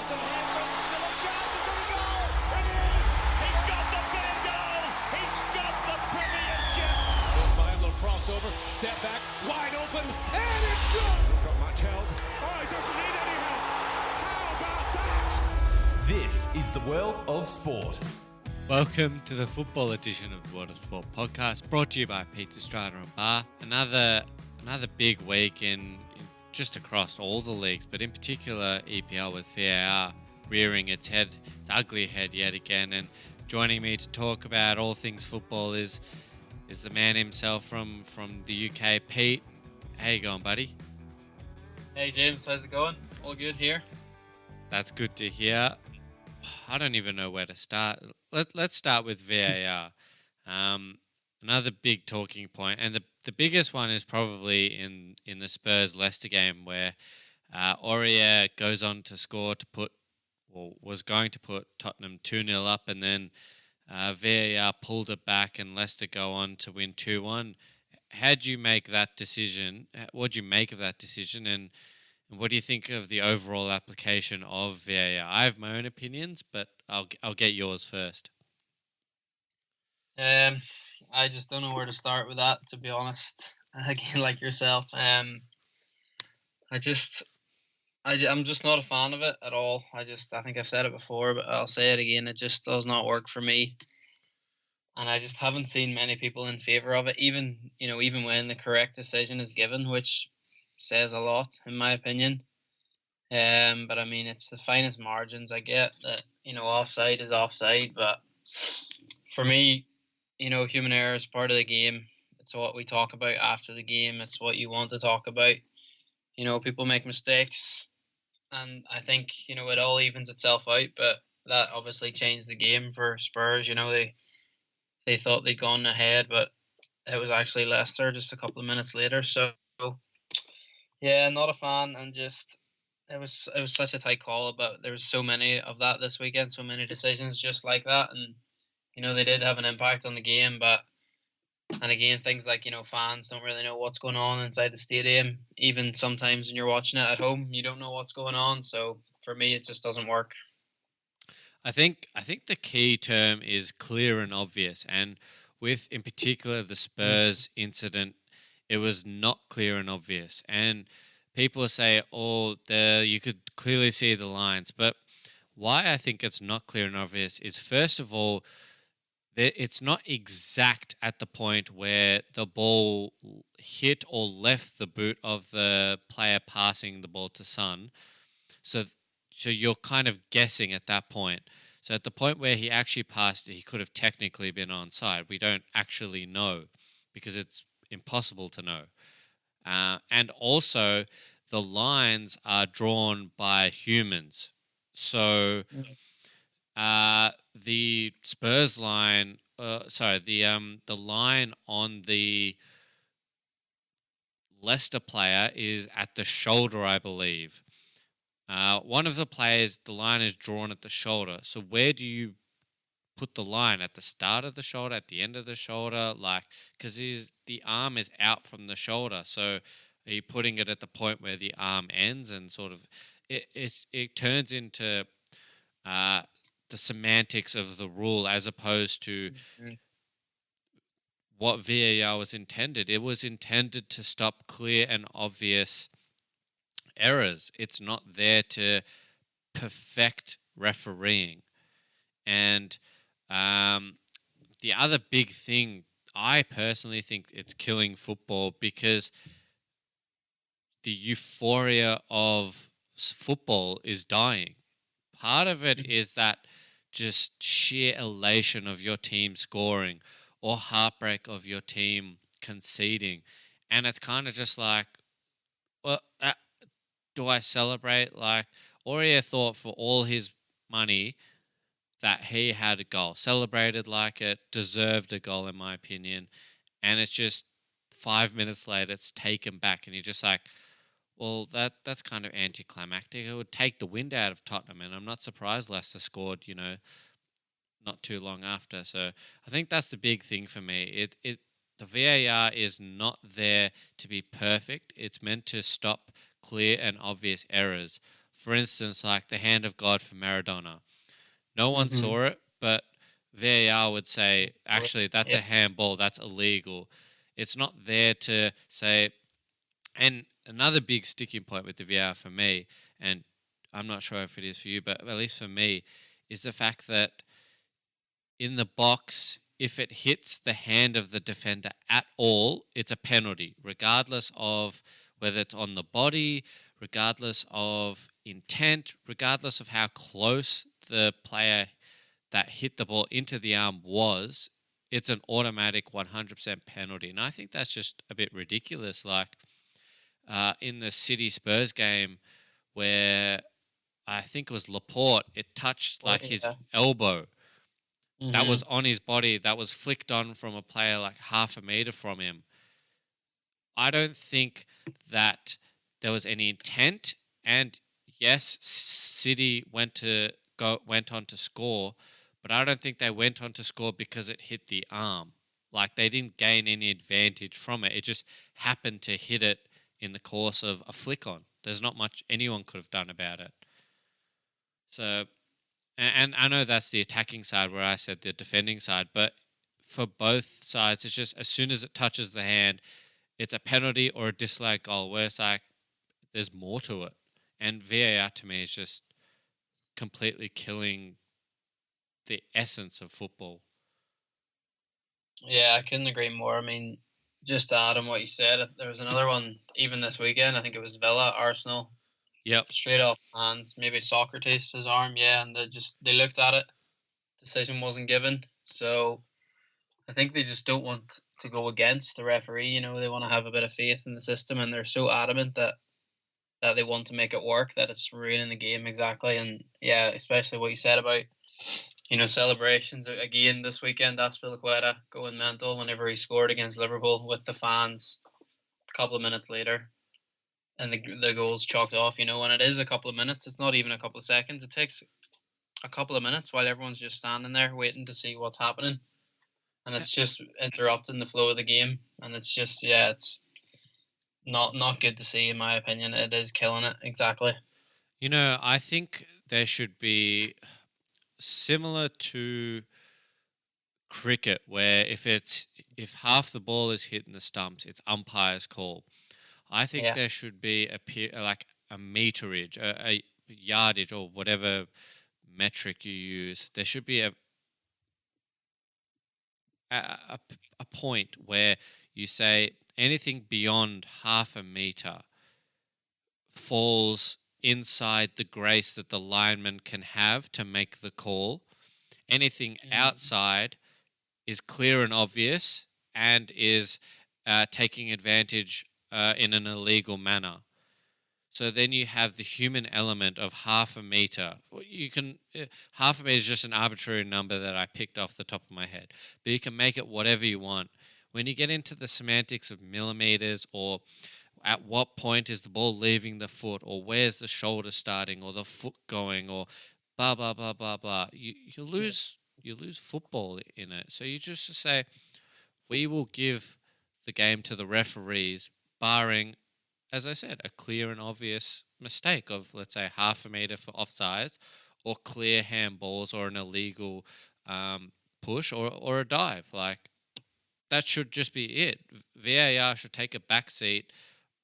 some handball, still a chance, is it a goal? It is! He's got the bingo! He's got the premiership! Goes by a little crossover, step back, wide open, and it's good! Got much help. Oh, he doesn't need any help. How about that? This is the World of Sport. Welcome to the football edition of the World of Sport podcast, brought to you by Pizza Strata and Bar. Another big week in just across all the leagues, but in particular EPL with VAR rearing its ugly head yet again. And joining me to talk about all things football is the man himself from the UK, Pete. How you going, buddy? Hey James, how's it going? All good here? That's good to hear. I don't even know where to start. Let's start with VAR. Another big talking point, and the biggest one is probably in the Spurs-Leicester game where Aurier goes on to score was going to put Tottenham 2-0 up, and then VAR pulled it back and Leicester go on to win 2-1. How'd you make that decision? What'd you make of that decision, and what do you think of the overall application of VAR? I have my own opinions, but I'll get yours first. I just don't know where to start with that, to be honest. Again, like yourself, I'm just not a fan of it at all. I think I've said it before, but I'll say it again. It just does not work for me, and I just haven't seen many people in favor of it. Even when the correct decision is given, which says a lot in my opinion. But I mean, it's the finest margins. I get that offside is offside, but for me, human error is part of the game. It's what we talk about after the game. It's what you want to talk about. People make mistakes, and I think it all evens itself out. But that obviously changed the game for Spurs. They thought they'd gone ahead, but it was actually Leicester just a couple of minutes later. So yeah, not a fan, and just it was such a tight call. But there was so many of that this weekend, so many decisions just like that, and they did have an impact on the game. But and again, things like fans don't really know what's going on inside the stadium. Even sometimes when you're watching it at home, you don't know what's going on. So for me, it just doesn't work. I think the key term is clear and obvious, and with in particular the Spurs incident, it was not clear and obvious. And people say, you could clearly see the lines. But why I think it's not clear and obvious is, first of all, it's not exact at the point where the ball hit or left the boot of the player passing the ball to Son. So you're kind of guessing at that point. So at the point where he actually passed it, he could have technically been onside. We don't actually know because it's impossible to know. And also, the lines are drawn by humans. So the Spurs line, the line on the Leicester player is at the shoulder, I believe. One of the players, the line is drawn at the shoulder. So where do you put the line? At the start of the shoulder, at the end of the shoulder? Because the arm is out from the shoulder. So are you putting it at the point where the arm ends, and sort of it turns into the semantics of the rule as opposed to what VAR was intended. It was intended to stop clear and obvious errors. It's not there to perfect refereeing. And the other big thing, I personally think it's killing football, because the euphoria of football is dying. Part of it is that just sheer elation of your team scoring, or heartbreak of your team conceding. And it's kind of just like, well, do I celebrate? Like, Aurier thought for all his money that he had a goal, celebrated like it, deserved a goal in my opinion, and it's just 5 minutes later it's taken back, and you're just like, well, that's kind of anticlimactic. It would take the wind out of Tottenham, and I'm not surprised Leicester scored, not too long after. So I think that's the big thing for me. The VAR is not there to be perfect. It's meant to stop clear and obvious errors For instance, like the hand of God for Maradona. No one Mm-hmm. saw it, but VAR would say, actually, that's Yeah. a handball, that's illegal. It's not there to say. And another big sticking point with the VAR for me, and I'm not sure if it is for you, but at least for me, is the fact that in the box, if it hits the hand of the defender at all, it's a penalty, regardless of whether it's on the body, regardless of intent, regardless of how close the player that hit the ball into the arm was. It's an automatic 100% penalty. And I think that's just a bit ridiculous. Like in the City Spurs game, where I think it was Laporte, it touched Or, like his yeah. elbow that Mm-hmm. was on his body, that was flicked on from a player like half a meter from him. I don't think that there was any intent. And yes, City went on to score, but I don't think they went on to score because it hit the arm. Like they didn't gain any advantage from it. It just happened to hit it in the course of a flick on. There's not much anyone could have done about it. So, and I know that's the attacking side where I said the defending side, but for both sides, it's just as soon as it touches the hand, it's a penalty or a disallowed goal. Where it's like there's more to it, and VAR to me is just completely killing the essence of football. Yeah, I couldn't agree more. I mean, just to add on what you said, there was another one even this weekend. I think it was Villa, Arsenal, Yep. straight off hands. Maybe Socrates his arm, yeah, and they looked at it. Decision wasn't given, so I think they just don't want to go against the referee. You know, they want to have a bit of faith in the system, and they're so adamant that they want to make it work that it's ruining the game exactly. And yeah, especially what you said about celebrations again this weekend. Aspilicueta going mental whenever he scored against Liverpool with the fans a couple of minutes later, and the goal's chalked off. And it is a couple of minutes. It's not even a couple of seconds. It takes a couple of minutes while everyone's just standing there waiting to see what's happening, and it's just interrupting the flow of the game. And it's just it's not good to see, in my opinion. It is killing it exactly. I think there should be similar to cricket, where if half the ball is hitting the stumps, it's umpire's call. I think Yeah. there should be like a meterage, a yardage, or whatever metric you use. There should be a point where you say anything beyond half a meter falls inside the grace that the lineman can have to make the call. Anything Mhm. outside is clear and obvious and is taking advantage in an illegal manner. So then you have the human element of half a meter. You can half a meter is just an arbitrary number that I picked off the top of my head, but you can make it whatever you want. When you get into the semantics of millimeters, or at what point is the ball leaving the foot, or where's the shoulder starting, or the foot going, or blah blah blah blah blah, Yeah. you lose football in it. So you just say we will give the game to the referees, barring, as I said, a clear and obvious mistake of, let's say, half a meter for offsides, or clear handballs, or an illegal push, or a dive. Like, that should just be it. VAR should take a back seat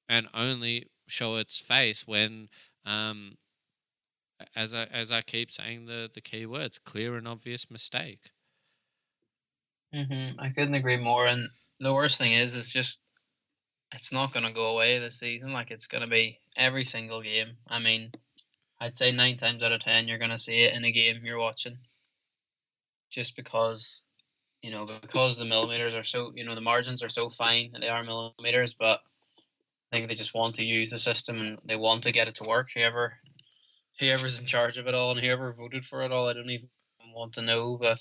and only show its face when, um, as I keep saying the key words, clear and obvious mistake. I couldn't agree more. And the worst thing is, it's not going to go away this season. Like, it's going to be every single game. I mean, I'd say 9 times out of 10, you're going to see it in a game you're watching, just because the millimeters are so, the margins are so fine, and they are millimeters. But I think they just want to use the system, and they want to get it to work. Whoever's in charge of it all, and whoever voted for it all, I don't even want to know. But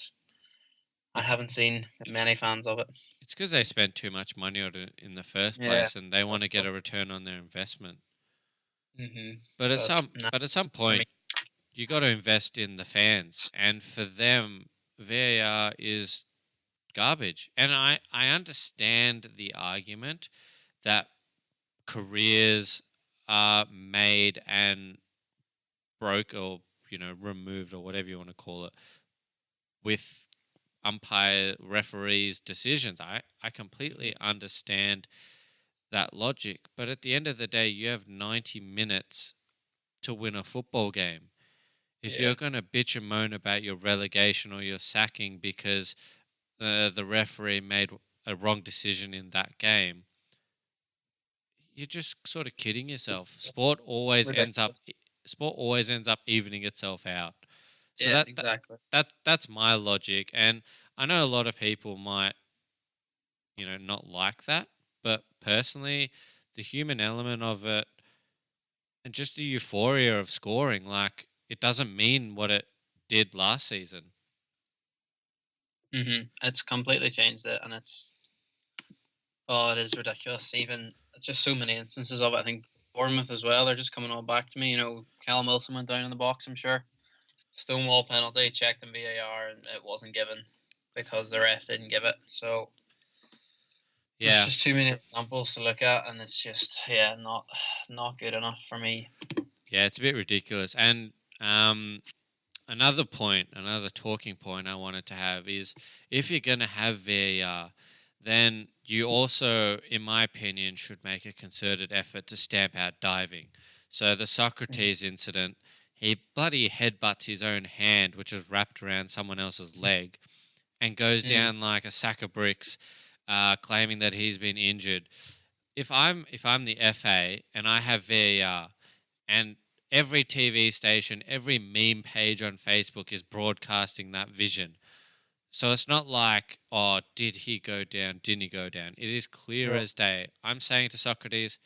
I It's haven't seen many fans of it. it's because they spent too much money on it in the first Yeah. place, and they want to get a return on their investment. hmm But at But some no, but at some I mean, point, you got to invest in the fans, and for them, VAR is garbage. And I understand the argument that careers are made and broke or removed or whatever you want to call it with umpire referees decisions. I completely understand that logic, but at the end of the day you have 90 minutes to win a football game. If Yeah. you're going to bitch and moan about your relegation or your sacking because the referee made a wrong decision in that game, you're just sort of kidding yourself. Ridiculous. Sport always ends up evening itself out. So Yeah, exactly. that's my logic, and I know a lot of people might not like that, but personally, the human element of it and just the euphoria of scoring, like it doesn't mean what it did last season. It's completely changed it, and it is ridiculous. Even just so many instances of it. I think Bournemouth as well. They're just coming all back to me. Callum Wilson went down in the box. I'm sure Stonewall penalty checked in VAR, and it wasn't given because the ref didn't give it. So there's Yeah, just too many examples to look at, and it's just not good enough for me. yeah, it's a bit ridiculous. And another talking point I wanted to have is if you're going to have VAR, then you also, in my opinion, should make a concerted effort to stamp out diving. So the Mhm. Socrates incident, he bloody headbutts his own hand, which is wrapped around someone else's leg, and goes Mm. down like a sack of bricks, claiming that he's been injured. If I'm the FA and I have VAR and every TV station, every meme page on Facebook is broadcasting that vision. So it's not like, oh, did he go down? Didn't he go down? It is clear Yeah. as day. I'm saying to Socrates,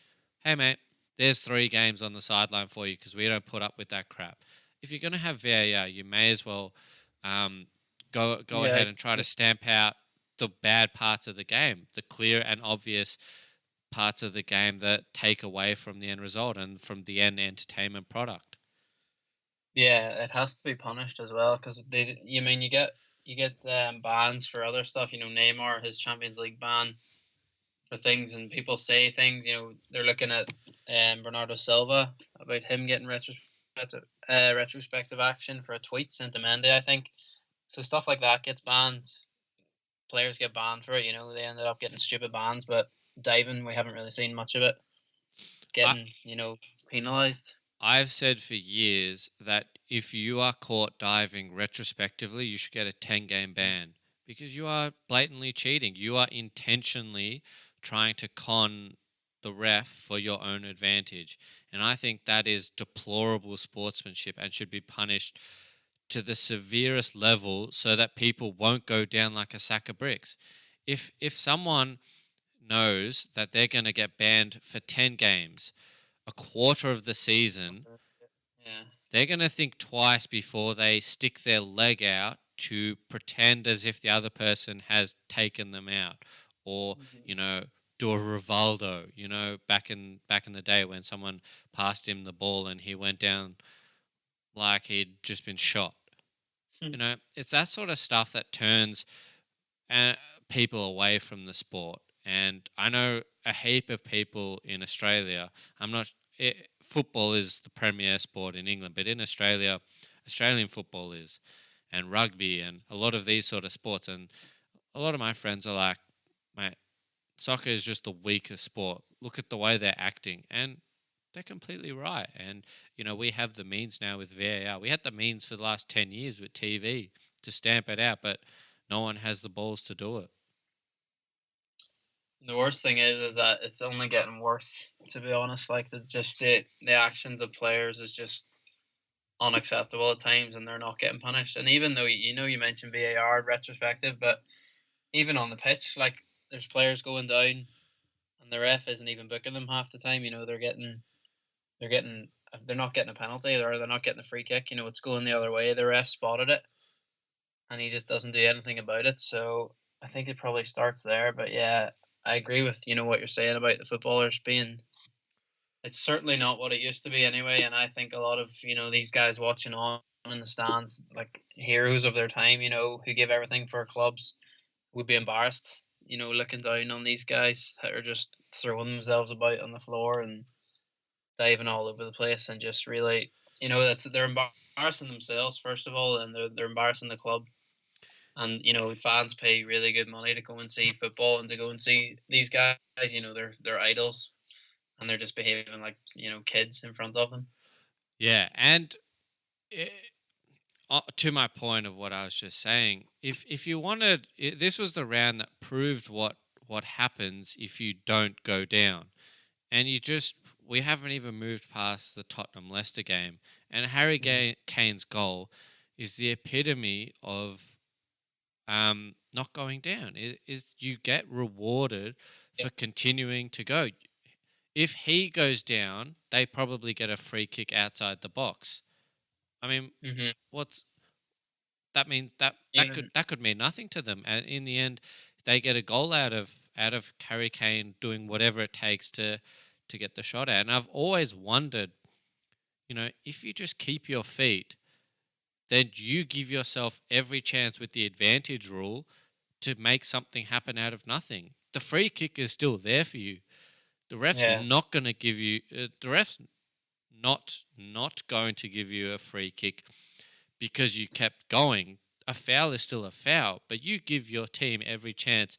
hey, mate, there's 3 games on the sideline for you because we don't put up with that crap. If you're going to have VAR, you may as well um, go Yeah. ahead and try to stamp out the bad parts of the game, the clear and obvious parts of the game that take away from the end result and from the end entertainment product. Yeah, it has to be punished as well because you get bans for other stuff. Neymar, his Champions League ban for things, and people say things. They're looking at Bernardo Silva about him getting retrospective action for a tweet sent to Mendy, I think. So stuff like that gets banned. Players get banned for it. They ended up getting stupid bans, but diving, we haven't really seen much of it I, getting penalised. I've said for years that if you are caught diving retrospectively, you should get a 10-game ban because you are blatantly cheating. You are intentionally trying to con the ref for your own advantage. And I think that is deplorable sportsmanship and should be punished to the severest level so that people won't go down like a sack of bricks. If someone knows that they're going to get banned for 10 games, a quarter of the season, Yeah. they're going to think twice before they stick their leg out to pretend as if the other person has taken them out, or Mhm. do a Rivaldo, back in the day when someone passed him the ball and he went down like he'd just been shot. It's that sort of stuff that turns uh, people away from the sport. And I know a heap of people in Australia. I'm not. Football is the premier sport in England, but in Australia, Australian football is, and rugby, and a lot of these sort of sports. And a lot of my friends are like, "Mate, soccer is just the weaker sport. Look at the way they're acting," and they're completely right. And we have the means now with VAR. We had the means for the last 10 years with TV to stamp it out, but no one has the balls to do it. The worst thing is that it's only getting worse. To be honest, like the actions of players is just unacceptable at times, and they're not getting punished. And even though you mentioned VAR retrospective, but even on the pitch, like there's players going down, and the ref isn't even booking them half the time. They're not getting a penalty, or they're not getting a free kick. It's going the other way. The ref spotted it, and he just doesn't do anything about it. So I think it probably starts there. But yeah, I agree with what you're saying about the footballers being. It's certainly not what it used to be anyway, and I think a lot of these guys watching on in the stands, like heroes of their time, who give everything for clubs, would be embarrassed, looking down on these guys that are just throwing themselves about on the floor and diving all over the place and just really. they're embarrassing themselves first of all, and they're embarrassing the club. And fans pay really good money to go and see football and to go and see these guys. They're idols, and they're just behaving like kids in front of them. Yeah, and eh, to my point of what I was just saying, if you wanted, this was the round that proved what happens if you don't go down, and we haven't even moved past the Tottenham Leicester game, and Mhm. Kane's goal is the epitome of not going down. Is you get rewarded Yeah. for continuing to go. If he goes down, they probably get a free kick outside the box. I mean, Hmm. what's that means Even that could mean nothing to them, and in the end, they get a goal out of Harry Kane doing whatever it takes to get the shot out. And I've always wondered, if you just keep your feet, then you give yourself every chance with the advantage rule to make something happen out of nothing. The free kick is still there for you. The ref's yeah, not going to give you. The ref's not going to give you a free kick because you kept going. A foul is still a foul, but you give your team every chance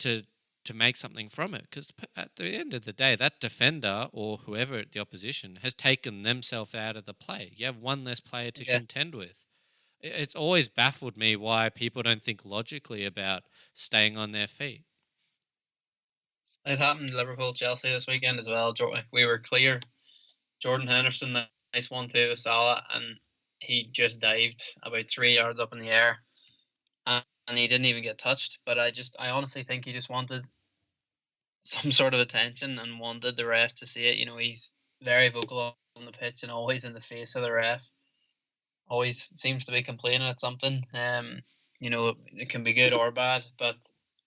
to to make something from it. Because at the end of the day, that defender or whoever at the opposition has taken themselves out of the play. You have one less player to yeah. contend with. It's always baffled me why people don't think logically about staying on their feet. It happened to Liverpool Chelsea this weekend as well. We were clear. Jordan Henderson, nice one too with Salah, and he just dived about 3 yards up in the air, and he didn't even get touched. But I honestly think he just wanted some sort of attention and wanted the ref to see it. He's very vocal on the pitch and always in the face of the ref. Always seems to be complaining at something. It can be good or bad, but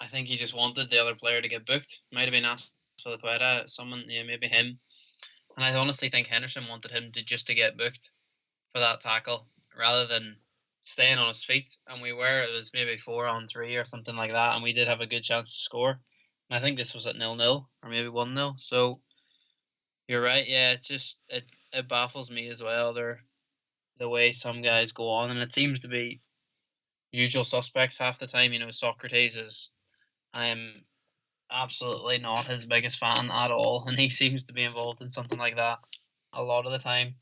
I think he just wanted the other player to get booked. Might have been Aspilicueta, someone, yeah, maybe him. And I honestly think Henderson wanted him to get booked for that tackle rather than staying on his feet. And it was maybe 4-on-3 or something like that, and we did have a good chance to score. And I think this was at 0-0 or maybe 1-0. So you're right, yeah. It baffles me as well. The way some guys go on, and it seems to be usual suspects half the time. Socrates is I am absolutely not his biggest fan at all, and he seems to be involved in something like that a lot of the time.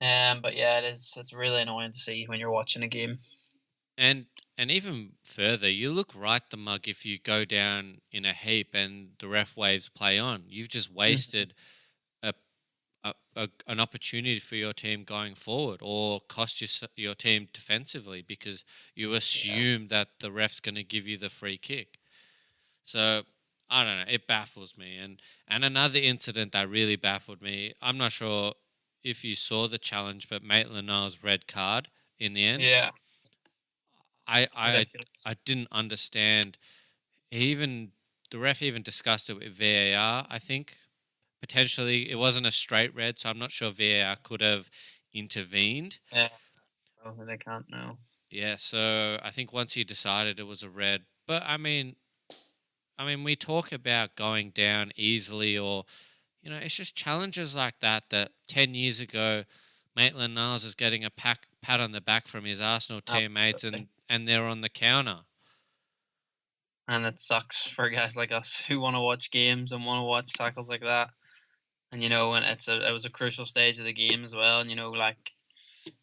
But yeah, it's really annoying to see when you're watching a game. And and even further, you look right the mug if you go down in a heap and the ref waves play on. You've just Mhm. wasted a, an opportunity for your team going forward, or cost your team defensively because you Yeah, assume that the ref's going to give you the free kick. So I don't know. It baffles me. And another incident that really baffled me. I'm not sure if you saw the challenge, but Maitland-Niles' red card in the end. yeah, I I ridiculous. I didn't understand. He even the ref even discussed it with VAR. I think potentially it wasn't a straight red, so I'm not sure VAR could have intervened. Yeah, well, they can't know. Yeah, so I think once he decided it was a red, but I mean, we talk about going down easily, or it's just challenges like that. 10 years ago, Maitland Niles is getting a pat on the back from his Arsenal teammates, Absolutely. and they're on the counter. And it sucks for guys like us who want to watch games and want to watch tackles like that. And and it was a crucial stage of the game as well. And like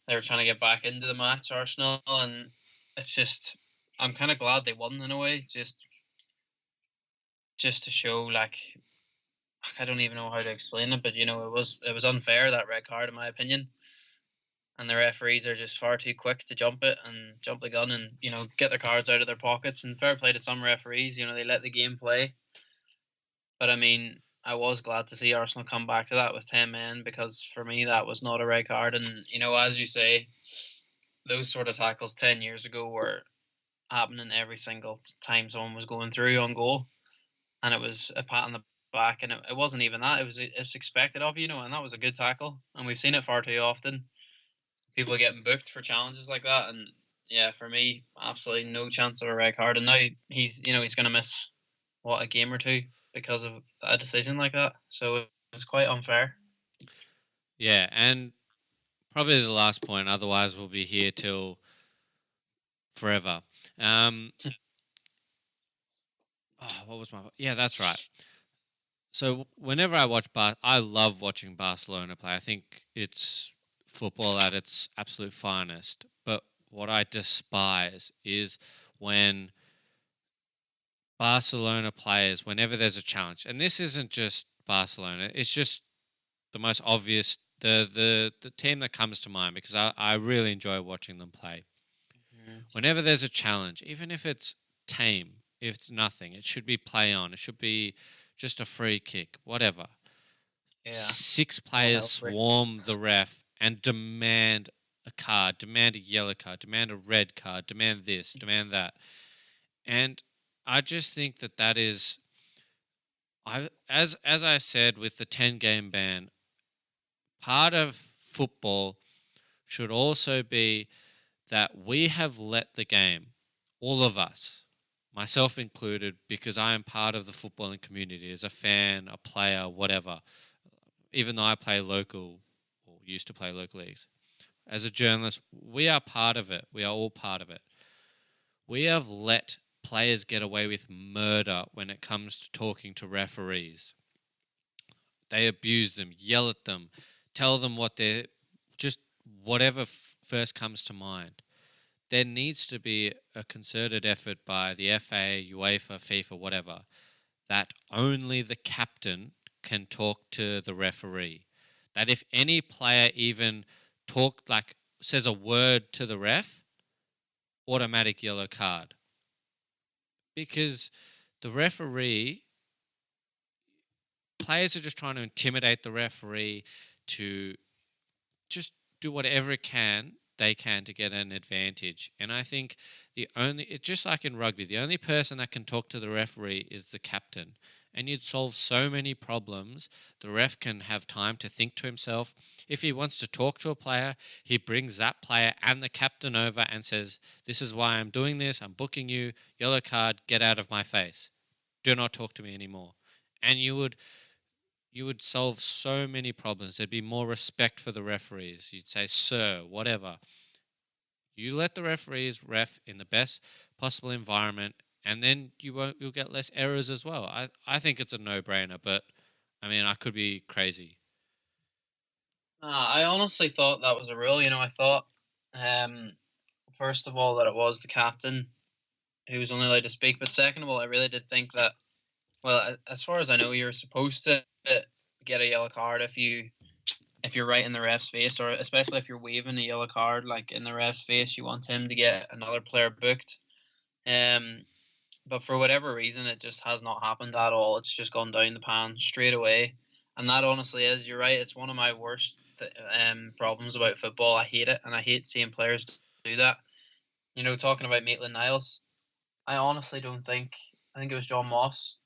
they were trying to get back into the match, Arsenal, and it's just I'm kind of glad they won in a way, just to show like I don't even know how to explain it, but it was unfair, that red card in my opinion, and the referees are just far too quick to jump it and jump the gun and get their cards out of their pockets. And fair play to some referees, they let the game play, but I mean. I was glad to see Arsenal come back to that with 10 men, because for me that was not a red card. And as you say, those sort of tackles 10 years ago were happening every single time someone was going through on goal, and it was a pat on the back, and it wasn't even that. It's expected of and that was a good tackle, and we've seen it far too often. People getting booked for challenges like that, and yeah, for me, absolutely no chance of a red card. And now he's going to miss a game or two because of a decision like that. So it's quite unfair. Yeah, and probably the last point. Otherwise, we'll be here till forever. Um, what was my? Yeah, that's right. So whenever I watch I love watching Barcelona play. I think it's football at its absolute finest. But what I despise is when Barcelona players, whenever there's a challenge, and this isn't just Barcelona, it's just the most obvious, the team that comes to mind because I really enjoy watching them play. Mhm. Whenever there's a challenge, even if it's tame, if it's nothing, it should be play on. It should be just a free kick, whatever. Yeah. Six All players hell break. swarm the ref and demand a card, demand a yellow card, demand a red card, demand this, demand that. And I just think that that is as I said with the 10 game ban, part of football should also be that we have let the game, all of us, myself included, because I am part of the footballing community as a fan, a player, whatever. Even though I play local or used to play local leagues, as a journalist, we are part of it. We are all part of it. We have let players get away with murder when it comes to talking to referees. They abuse them, yell at them, tell them what they're just whatever first comes to mind. There needs to be a concerted effort by the FA, UEFA, FIFA, whatever, that only the captain can talk to the referee. That if any player even says a word to the ref, automatic yellow card. Because the referee, players are just trying to intimidate the referee to just do whatever they can to get an advantage. And I think it's just like in rugby, the only person that can talk to the referee is the captain. And you'd solve so many problems. The ref can have time to think to himself. If he wants to talk to a player, he brings that player and the captain over and says, "This is why I'm doing this. I'm booking you. Yellow card, get out of my face. Do not talk to me anymore." And you would solve so many problems. There'd be more respect for the referees. You'd say, "Sir," whatever. You let the referees ref in the best possible environment, and then you'll get less errors as well. I think it's a no-brainer, but I mean, I could be crazy. I honestly thought that was a rule. I thought, um, first of all, that it was the captain who was only allowed to speak. But second of all, I really did think that, well, as far as I know, you're supposed to get a yellow card if you're right in the ref's face, or especially if you're waving a yellow card like in the ref's face, you want him to get another player booked. Um, but for whatever reason, it just has not happened at all. It's just gone down the pan straight away, and that honestly is, you're right. It's one of my worst problems about football. I hate it, and I hate seeing players do that. Talking about Maitland Niles, I honestly don't think. I think it was John Moss.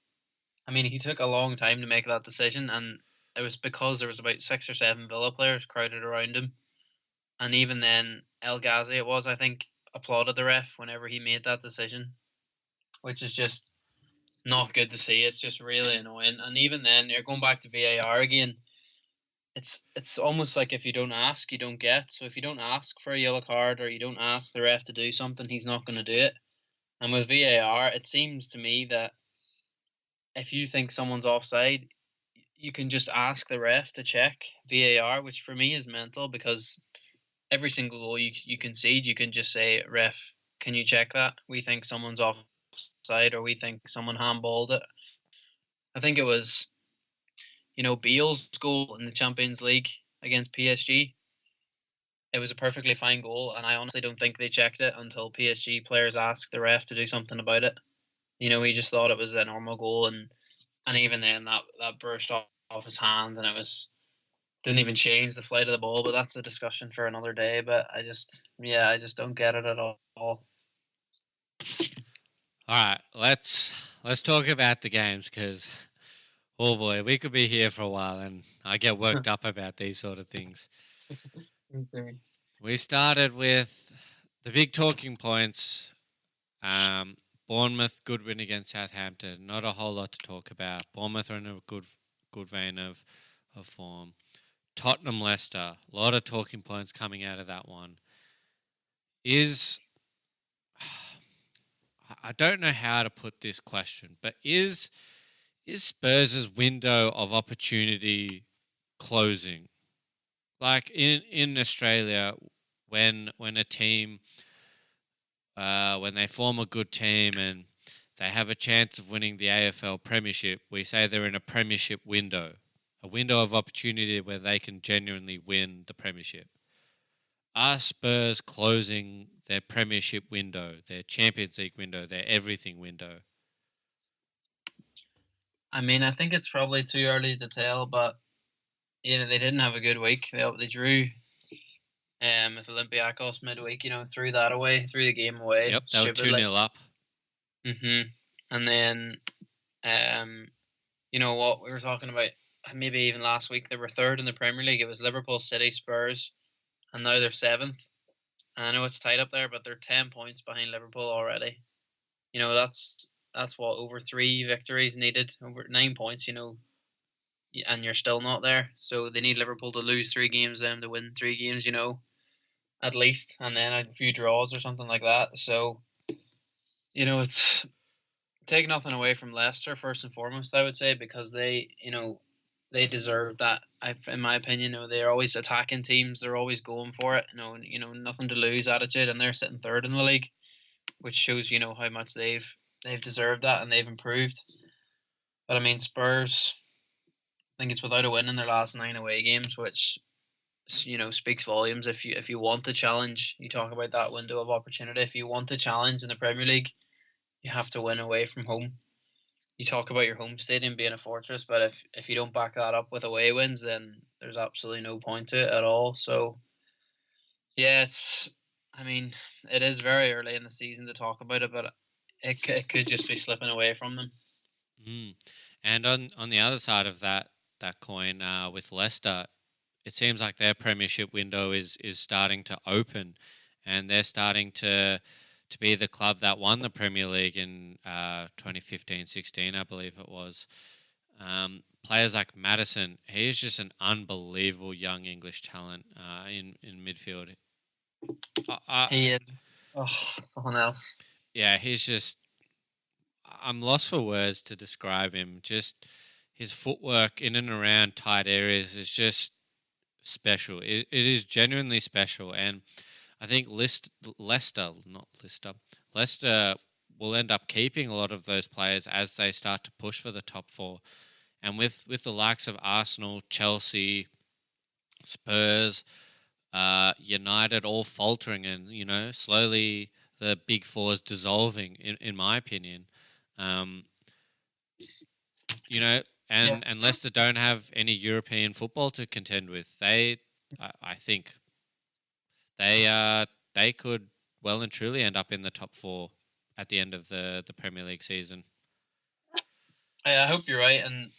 I mean, he took a long time to make that decision, and it was because there was about 6 or 7 Villa players crowded around him. And even then, El Ghazi, it was, I think, applauded the ref whenever he made that decision, which is just not good to see. It's just really annoying. And even then, you're going back to VAR again. It's almost like if you don't ask, you don't get. So if you don't ask for a yellow card or you don't ask the ref to do something, he's not going to do it. And with VAR, it seems to me that if you think someone's offside, you can just ask the ref to check VAR, which for me is mental because every single goal you concede, you can just say, "Ref, can you check that? We think someone's offside, or we think someone handballed it." I think it was, Bale's goal in the Champions League against PSG. It was a perfectly fine goal, and I honestly don't think they checked it until PSG players asked the ref to do something about it. He just thought it was a normal goal, and even then, that burst off his hand, and it was didn't even change the flight of the ball. But that's a discussion for another day. But I just don't get it at all. All right, let's talk about the games because oh boy, we could be here for a while, and I get worked up about these sort of things. Insane. We started with the big talking points. Um, Bournemouth, good win against Southampton. Not a whole lot to talk about. Bournemouth are in a good vein of form. Tottenham Leicester, a lot of talking points coming out of that one. Is I don't know how to put this question, but is Spurs' window of opportunity closing? Like in Australia, when a team when they form a good team and they have a chance of winning the AFL Premiership, we say they're in a Premiership window, a window of opportunity where they can genuinely win the Premiership. Are Spurs closing their Premiership window, their Champions League window, their everything window? I mean, I think it's probably too early to tell, but they didn't have a good week. They drew with Olympiacos midweek. Threw the game away Yep, they were 2 stupidly. 0 up. And then you know what we were talking about, maybe even last week, they were third in the Premier League. It was Liverpool, City, Spurs, and now they're seventh. And I know it's tight up there, but they're 10 points behind Liverpool already. That's what, over 3 victories needed, over 9 points. And you're still not there. So they need Liverpool to lose 3 games, them to win 3 games. At least, and then a few draws or something like that. So it's take nothing away from Leicester first and foremost, I would say, because they deserve that. In my opinion, they're always attacking teams. They're always going for it. Nothing to lose attitude, and they're sitting third in the league, which shows how much they've deserved that and they've improved. But I mean, Spurs, I think it's without a win in their last 9 away games, which speaks volumes. If you want to challenge, you talk about that window of opportunity. If you want to challenge in the Premier League, you have to win away from home. You talk about your home stadium being a fortress, but if you don't back that up with away wins, then there's absolutely no point to it at all. So yeah, I mean, it is very early in the season to talk about it, but it could just be slipping away from them. Mm. And on the other side of that coin, with Leicester, it seems like their Premiership window is starting to open, and they're starting to be the club that won the Premier League in 2015-16, I believe it was. Players like Madison, he is just an unbelievable young English talent in midfield. He is someone else. Yeah, he's just. I'm lost for words to describe him. Just his footwork in and around tight areas is just special. It is genuinely special, and I think Leicester, not Leicester, Leicester will end up keeping a lot of those players as they start to push for the top 4. And with the likes of Arsenal, Chelsea, Spurs, United all faltering, and slowly the big 4's dissolving, in my opinion. Um, Yeah. and Leicester don't have any European football to contend with. I think they could well and truly end up in the top 4 at the end of the Premier League season. I hope you're right, and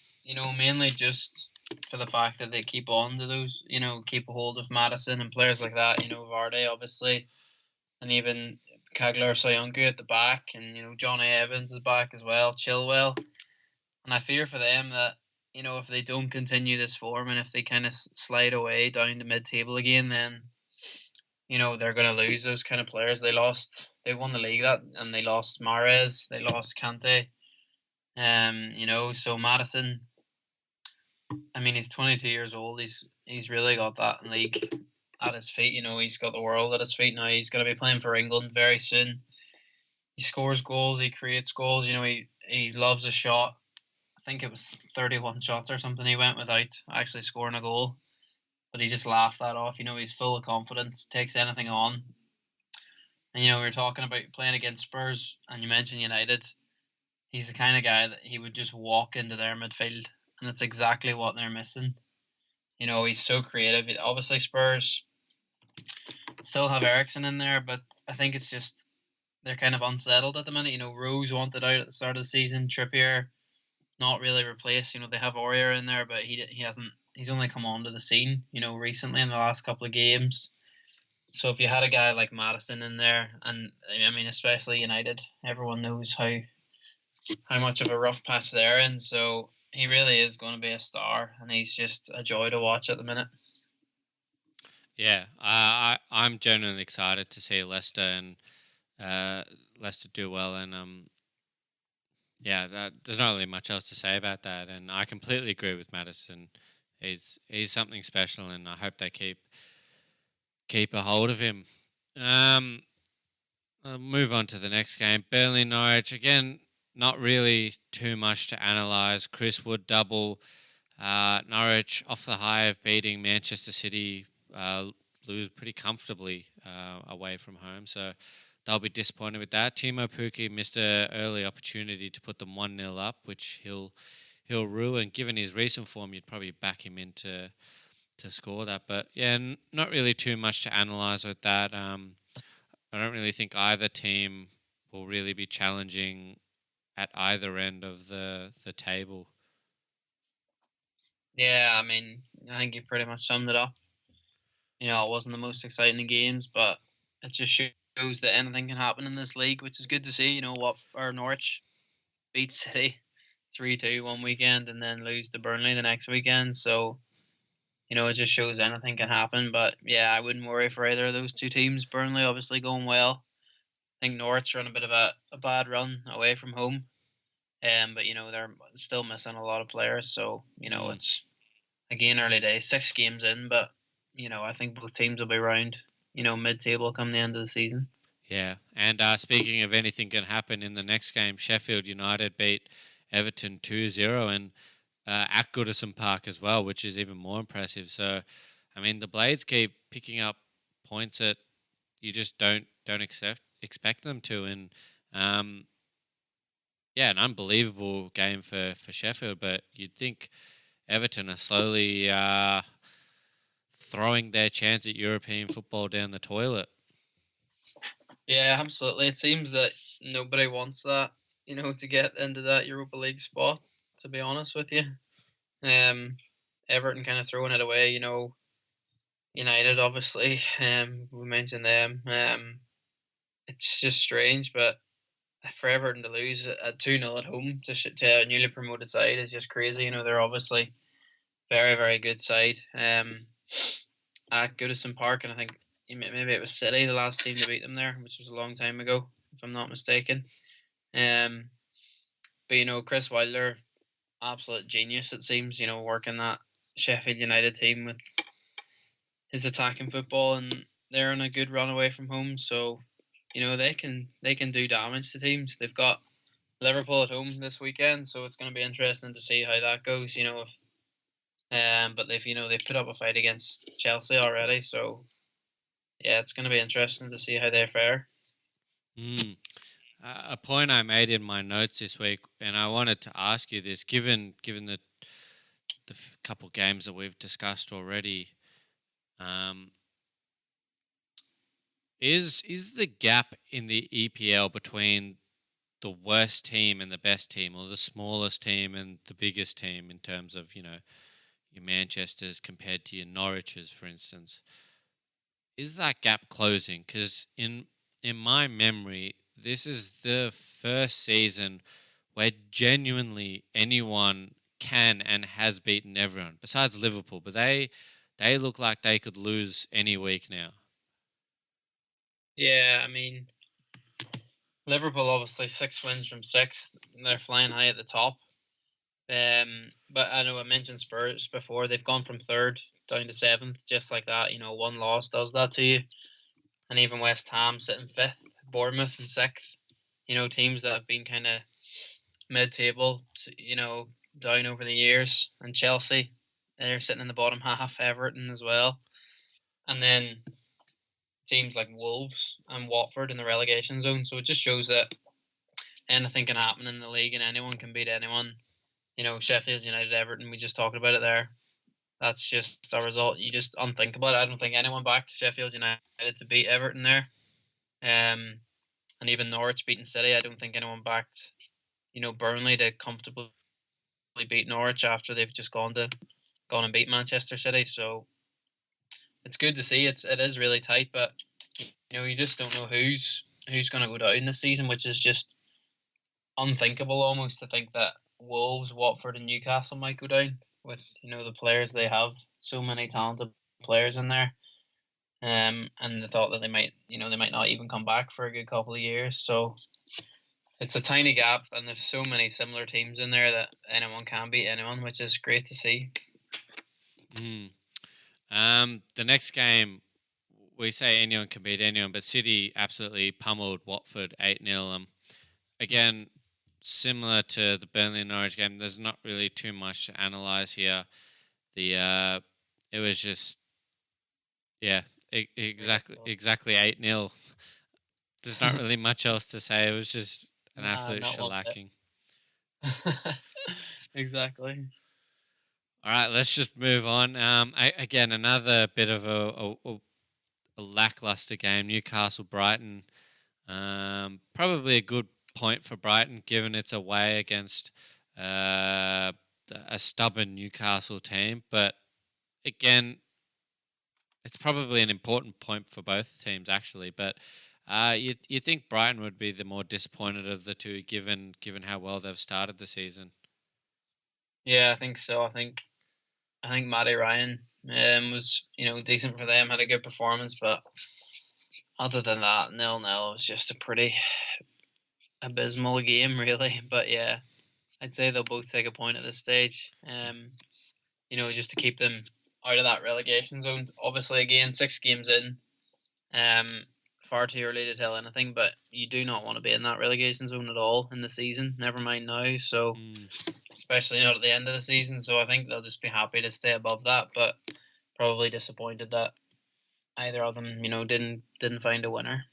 mainly just for the fact that they keep on to those, keep a hold of Madison and players like that. Vardy obviously, and even Kagler Soyuncu at the back, and Johnny Evans is back as well, Chilwell, and I fear for them that if they don't continue this form and if they kind of slide away down to mid-table again, then they're going to lose those kind of players. They won the league and they lost Mahrez, they lost Kante. So Madison, I mean, he's 22 years old. He's really got that league at his feet. He's got the world at his feet now. He's going to be playing for England very soon. He scores goals. He creates goals. He loves a shot. I think it was 31 shots or something he went without actually scoring a goal. But he just laughed that off. He's full of confidence, takes anything on. And we were talking about playing against Spurs, and you mentioned United. He's the kind of guy that he would just walk into their midfield, and it's exactly what they're missing. He's so creative. Obviously, Spurs still have Ericsson in there, but I think it's just they're kind of unsettled at the minute. Rose wanted out at the start of the season. Trippier not really replaced. They have Aurier in there, but he hasn't. He's only come onto the scene, recently in the last couple of games. So if you had a guy like Madison in there, and I mean especially United, everyone knows how much of a rough patch they're in. So he really is going to be a star, and he's just a joy to watch at the minute. Yeah, I'm genuinely excited to see Leicester and uh, Leicester do well, and yeah, there's not really much else to say about that. And I completely agree with Madison. He's something special, and I hope they keep a hold of him. Um, I'll move on to the next game. Burnley Norwich again. Not really too much to analyse. Chris Wood double. Norwich off the high of beating Manchester City, lose pretty comfortably away from home. So they'll be disappointed with that. Timo Pukki missed an early opportunity to put them 1-0 up, which he'll ruin. Given his recent form, you'd probably back him into to score that. But yeah, not really too much to analyse with that. I don't really think either team will really be challenging at either end of the table. Yeah, I mean, I think you pretty much summed it up. It wasn't the most exciting of games, but it just shows that anything can happen in this league, which is good to see. What or Norwich beat City 3-2 one weekend and then lose to Burnley the next weekend. So it just shows anything can happen. But yeah, I wouldn't worry for either of those two teams. Burnley obviously going well. I think Norwich are on a bit of a bad run away from home. But they're still missing a lot of players. So Mm. it's again early days, 6 games in, but I think both teams will be around mid-table come the end of the season. Yeah, and speaking of anything can happen in the next game, Sheffield United beat Everton 2-0 and at Goodison Park as well, which is even more impressive. So, I mean, the Blades keep picking up points that you just don't expect them to, and um, yeah, an unbelievable game for Sheffield. But you'd think Everton are slowly throwing their chance at European football down the toilet. Yeah, absolutely. It seems that nobody wants that, to get into that Europa League spot. To be honest with you, um, Everton kind of throwing it away. United obviously. We mentioned them. It's just strange, but for Everton to lose at 2-0 at home to a newly promoted side is just crazy. They're obviously very, very good side. At Goodison Park, and I think maybe it was City, the last team to beat them there, which was a long time ago, if I'm not mistaken. Um, but Chris Wilder, absolute genius. It seems working that Sheffield United team with his attacking football, and they're on a good run away from home. So they can do damage to teams. They've got Liverpool at home this weekend, so it's going to be interesting to see how that goes. If but they've put up a fight against Chelsea already, so yeah, it's going to be interesting to see how they fare. Mm. A point I made in my notes this week, and I wanted to ask you this, given the couple games that we've discussed already, um, is the gap in the EPL between the worst team and the best team, or the smallest team and the biggest team, in terms of your Manchester's compared to your Norwiches, for instance, is that gap closing? Because in my memory, this is the first season where genuinely anyone can and has beaten everyone besides Liverpool, but they look like they could lose any week now. Yeah, I mean, Liverpool obviously 6 wins from six. They're flying high at the top. But I know I mentioned Spurs before. They've gone from third down to seventh, just like that. One loss does that to you. And even West Ham sitting fifth, Bournemouth in sixth. Teams that have been kind of mid-table, down over the years, and Chelsea, they're sitting in the bottom half. Everton as well, and then teams like Wolves and Watford in the relegation zone. So it just shows that anything can happen in the league, and anyone can beat anyone. Sheffield United, Everton. We just talked about it there. That's just a result you just unthinkable. I don't think anyone backed Sheffield United to beat Everton there. And even Norwich beating City, I don't think anyone backed Burnley to comfortably beat Norwich after they've just gone and beat Manchester City. So it's good to see. It is really tight, but you just don't know who's going to go down this season, which is just unthinkable almost to think that Wolves, Watford, and Newcastle might go down with the players they have. So many talented players in there. and they thought that they might not even come back for a good couple of years. So it's a tiny gap, and there's so many similar teams in there that anyone can beat anyone, which is great to see. Mm. The next game, we say anyone can beat anyone, but City absolutely pummeled Watford 8-0. Again, similar to the Burnley and Norwich game, there's not really too much to analyse here. It was just exactly 8-0. There's not really much else to say. It was just an Nah, absolute not one bit. shellacking. Exactly. All right, let's just move on. Again, another bit of a lackluster game. Newcastle Brighton. Probably a good point for Brighton, given it's away against uh, a stubborn Newcastle team. But again, it's probably an important point for both teams, actually. But you think Brighton would be the more disappointed of the two, given how well they've started the season? Yeah, I think so. I think Matty Ryan was decent for them, had a good performance, but other than that, 0-0 was just a pretty abysmal game, really. But yeah, I'd say they'll both take a point at this stage. Just to keep them out of that relegation zone. Obviously, again, 6 games in, um, far too early to tell anything. But you do not want to be in that relegation zone at all in the season. Never mind now. So, Mm, especially not at the end of the season. So I think they'll just be happy to stay above that, but probably disappointed that either of them, didn't find a winner.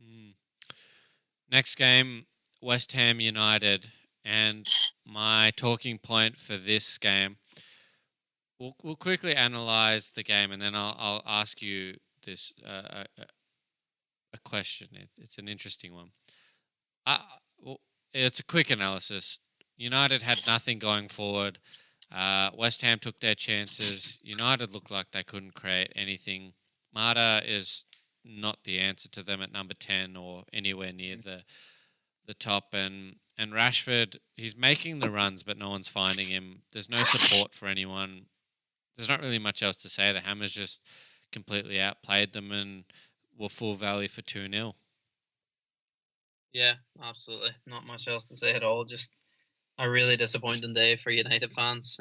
mm. Next game, West Ham United, and my talking point for this game. We'll quickly analyze the game, and then I'll ask you this a question. It's an interesting one. Uh, well, it's a quick analysis. United had nothing going forward. West Ham took their chances. United looked like they couldn't create anything. Mata is not the answer to them at number 10 or anywhere near the top. And Rashford, he's making the runs, but no one's finding him. There's no support for anyone. There's not really much else to say. The Hammers just completely outplayed them and were full value for 2-0. Yeah, absolutely. Not much else to say at all. Just a really disappointing day for United fans.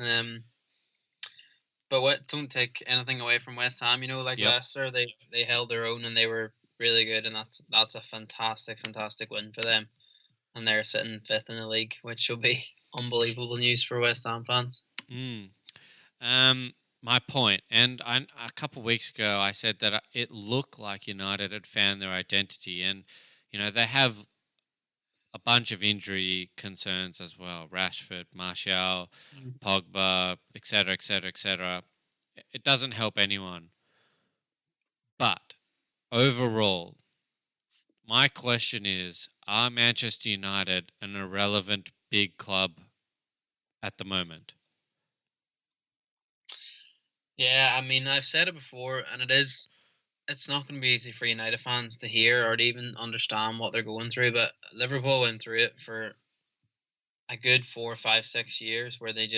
But don't take anything away from West Ham. Like Yep. Leicester, they held their own and they were really good, and that's a fantastic win for them. And they're sitting fifth in the league, which will be unbelievable news for West Ham fans. Mm. My point, and a couple of weeks ago, I said that it looked like United had found their identity, and they have a bunch of injury concerns as well. Rashford, Martial, Mm. Pogba, etc., etc., etc. It doesn't help anyone. But overall, my question is: are Manchester United an irrelevant big club at the moment? Yeah, I mean, I've said it before, and it's not going to be easy for United fans to hear or to even understand what they're going through. But Liverpool went through it for a good 4, 5, 6 years, where they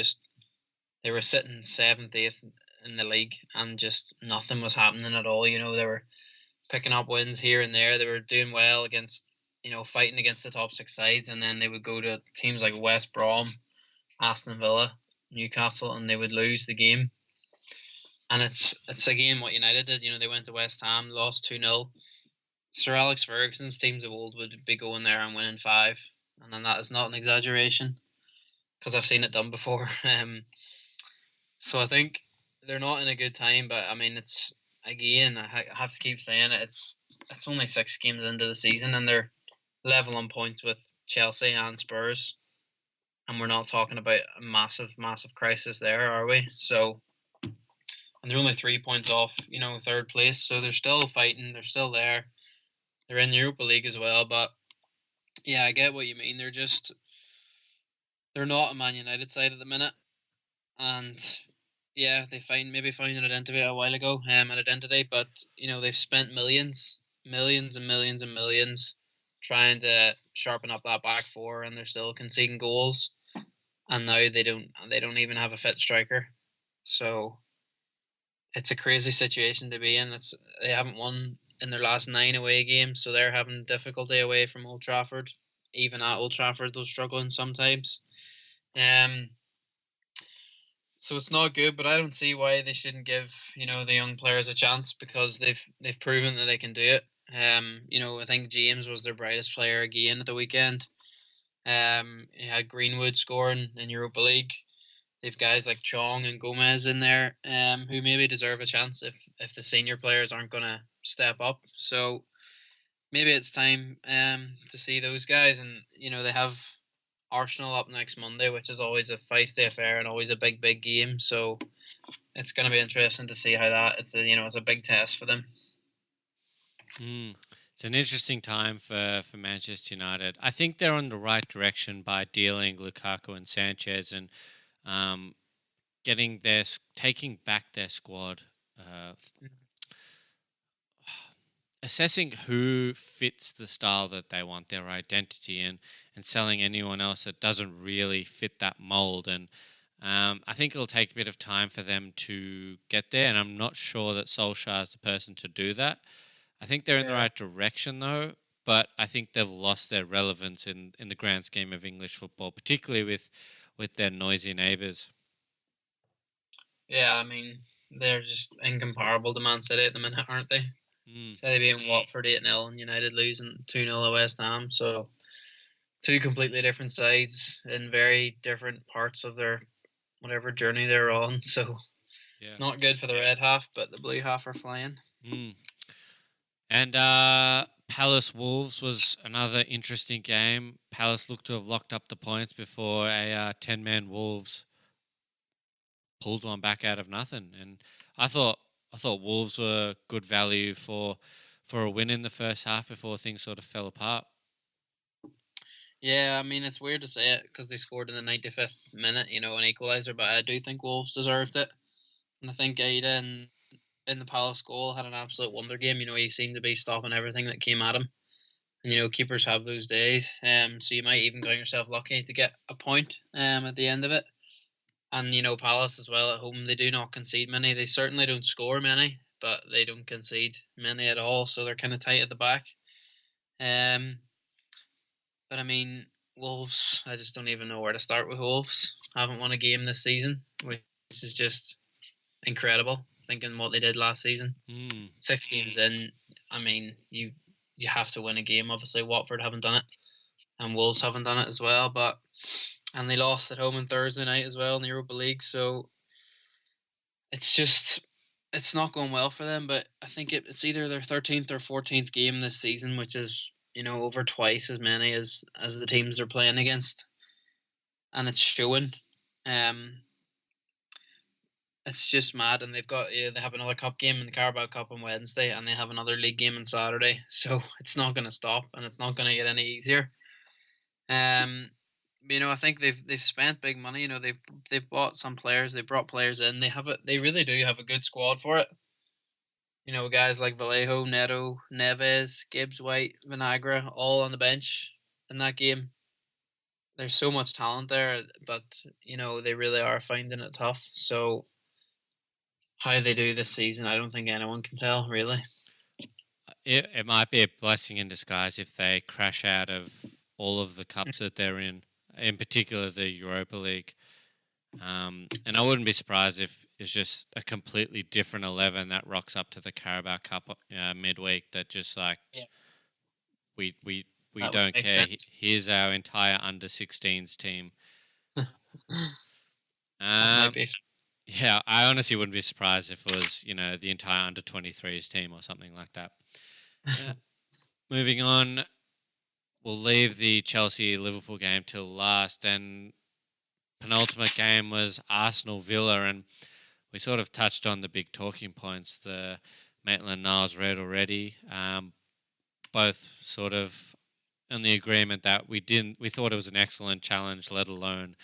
were sitting seventh, eighth in the league, and just nothing was happening at all. They were picking up wins here and there. They were doing well against, fighting against the top 6 sides, and then they would go to teams like West Brom, Aston Villa, Newcastle, and they would lose the game. And it's again what United did. They went to West Ham, lost 2-0. Sir Alex Ferguson's teams of old would be going there and winning 5, and then that is not an exaggeration because I've seen it done before. So I think they're not in a good time, but I mean, it's again, I have to keep saying it. It's only 6 games into the season, and they're level on points with Chelsea and Spurs, and we're not talking about a massive crisis there, are we? So, and they're only 3 points off, third place. So they're still fighting. They're still there. They're in the Europa League as well, but yeah, I get what you mean. They're not a Man United side at the minute, and yeah, they maybe found an identity a while ago, an identity, but they've spent millions and millions and millions trying to sharpen up that back four, and they're still conceding goals, and now they don't even have a fit striker, so it's a crazy situation to be in. They haven't won in their last 9 away games, so they're having difficulty away from Old Trafford. Even at Old Trafford, they're struggling sometimes. Um, so it's not good, but I don't see why they shouldn't give the young players a chance because they've proven that they can do it. I think James was their brightest player again at the weekend. He had Greenwood scoring in Europa League. They've guys like Chong and Gomez in there, who maybe deserve a chance if the senior players aren't going to step up. So maybe it's time to see those guys, and they have Arsenal up next Monday, which is always a feisty affair and always a big game. So it's going to be interesting to see how that. It's a big test for them. Mm. It's an interesting time for Manchester United. I think they're on the right direction by dealing Lukaku and Sanchez and um, taking back their squad, assessing who fits the style that they want, their identity, and selling anyone else that doesn't really fit that mold. And I think it'll take a bit of time for them to get there, and I'm not sure that Solskjaer is the person to do that. I think they're in the Yeah. right direction though, but I think they've lost their relevance in the grand scheme of English football, particularly with their noisy neighbours. Yeah, I mean they're just incomparable to Man City at the minute, aren't they? Mm, City beating Watford 8-0 and United losing 2-0 at West Ham. So two completely different sides in very different parts of their whatever journey they're on. So yeah. not good for the red half, but the blue half are flying. Mm. And Palace Wolves was another interesting game. Palace looked to have locked up the points before a 10-man Wolves pulled one back out of nothing. And I thought Wolves were good value for a win in the first half before things sort of fell apart. Yeah, I mean it's weird to say it because they scored in the 95th minute, an equaliser, but I do think Wolves deserved it, and I think Aida in the Palace goal had an absolute wonder game. He seemed to be stopping everything that came at him, and keepers have those days. So you might even count yourself lucky to get a point at the end of it. And Palace as well at home, they do not concede many. They certainly don't score many, but they don't concede many at all. So they're kind of tight at the back. Um, but I mean, Wolves, I just don't even know where to start with Wolves. Haven't won a game this season, which is just incredible. Thinking what they did last season, Mm. 6 games in. I mean, you have to win a game. Obviously, Watford haven't done it, and Wolves haven't done it as well. And they lost at home on Thursday night as well in the Europa League. So it's not going well for them. But I think it's either their 13th or 14th game this season, which is over twice as many as the teams they're playing against, and it's showing. Um, it's just mad, and they have another cup game in the Carabao Cup on Wednesday, and they have another league game on Saturday. So it's not going to stop, and it's not going to get any easier. Um, I think they've spent big money. They've bought some players. They brought players in. They really do have a good squad for it. Guys like Vallejo, Neto, Neves, Gibbs, White, Vinagre, all on the bench in that game. There's so much talent there, but they really are finding it tough. So how they do this season, I don't think anyone can tell really. It might be a blessing in disguise if they crash out of all of the cups that they're in particular the Europa League. And I wouldn't be surprised if it's just a completely different 11 that rocks up to the Carabao Cup midweek that just like Yeah, we that would don't make care. sense. Here's our entire under 16s team. That might Um, be. yeah, I honestly wouldn't be surprised if it was the entire under 23s team or something like that. Uh, moving on, we'll leave the Chelsea Liverpool game till last, and penultimate game was Arsenal Villa, and we sort of touched on the big talking points. The Maitland Niles read already. Both sort of on the agreement that we thought it was an excellent challenge, let alone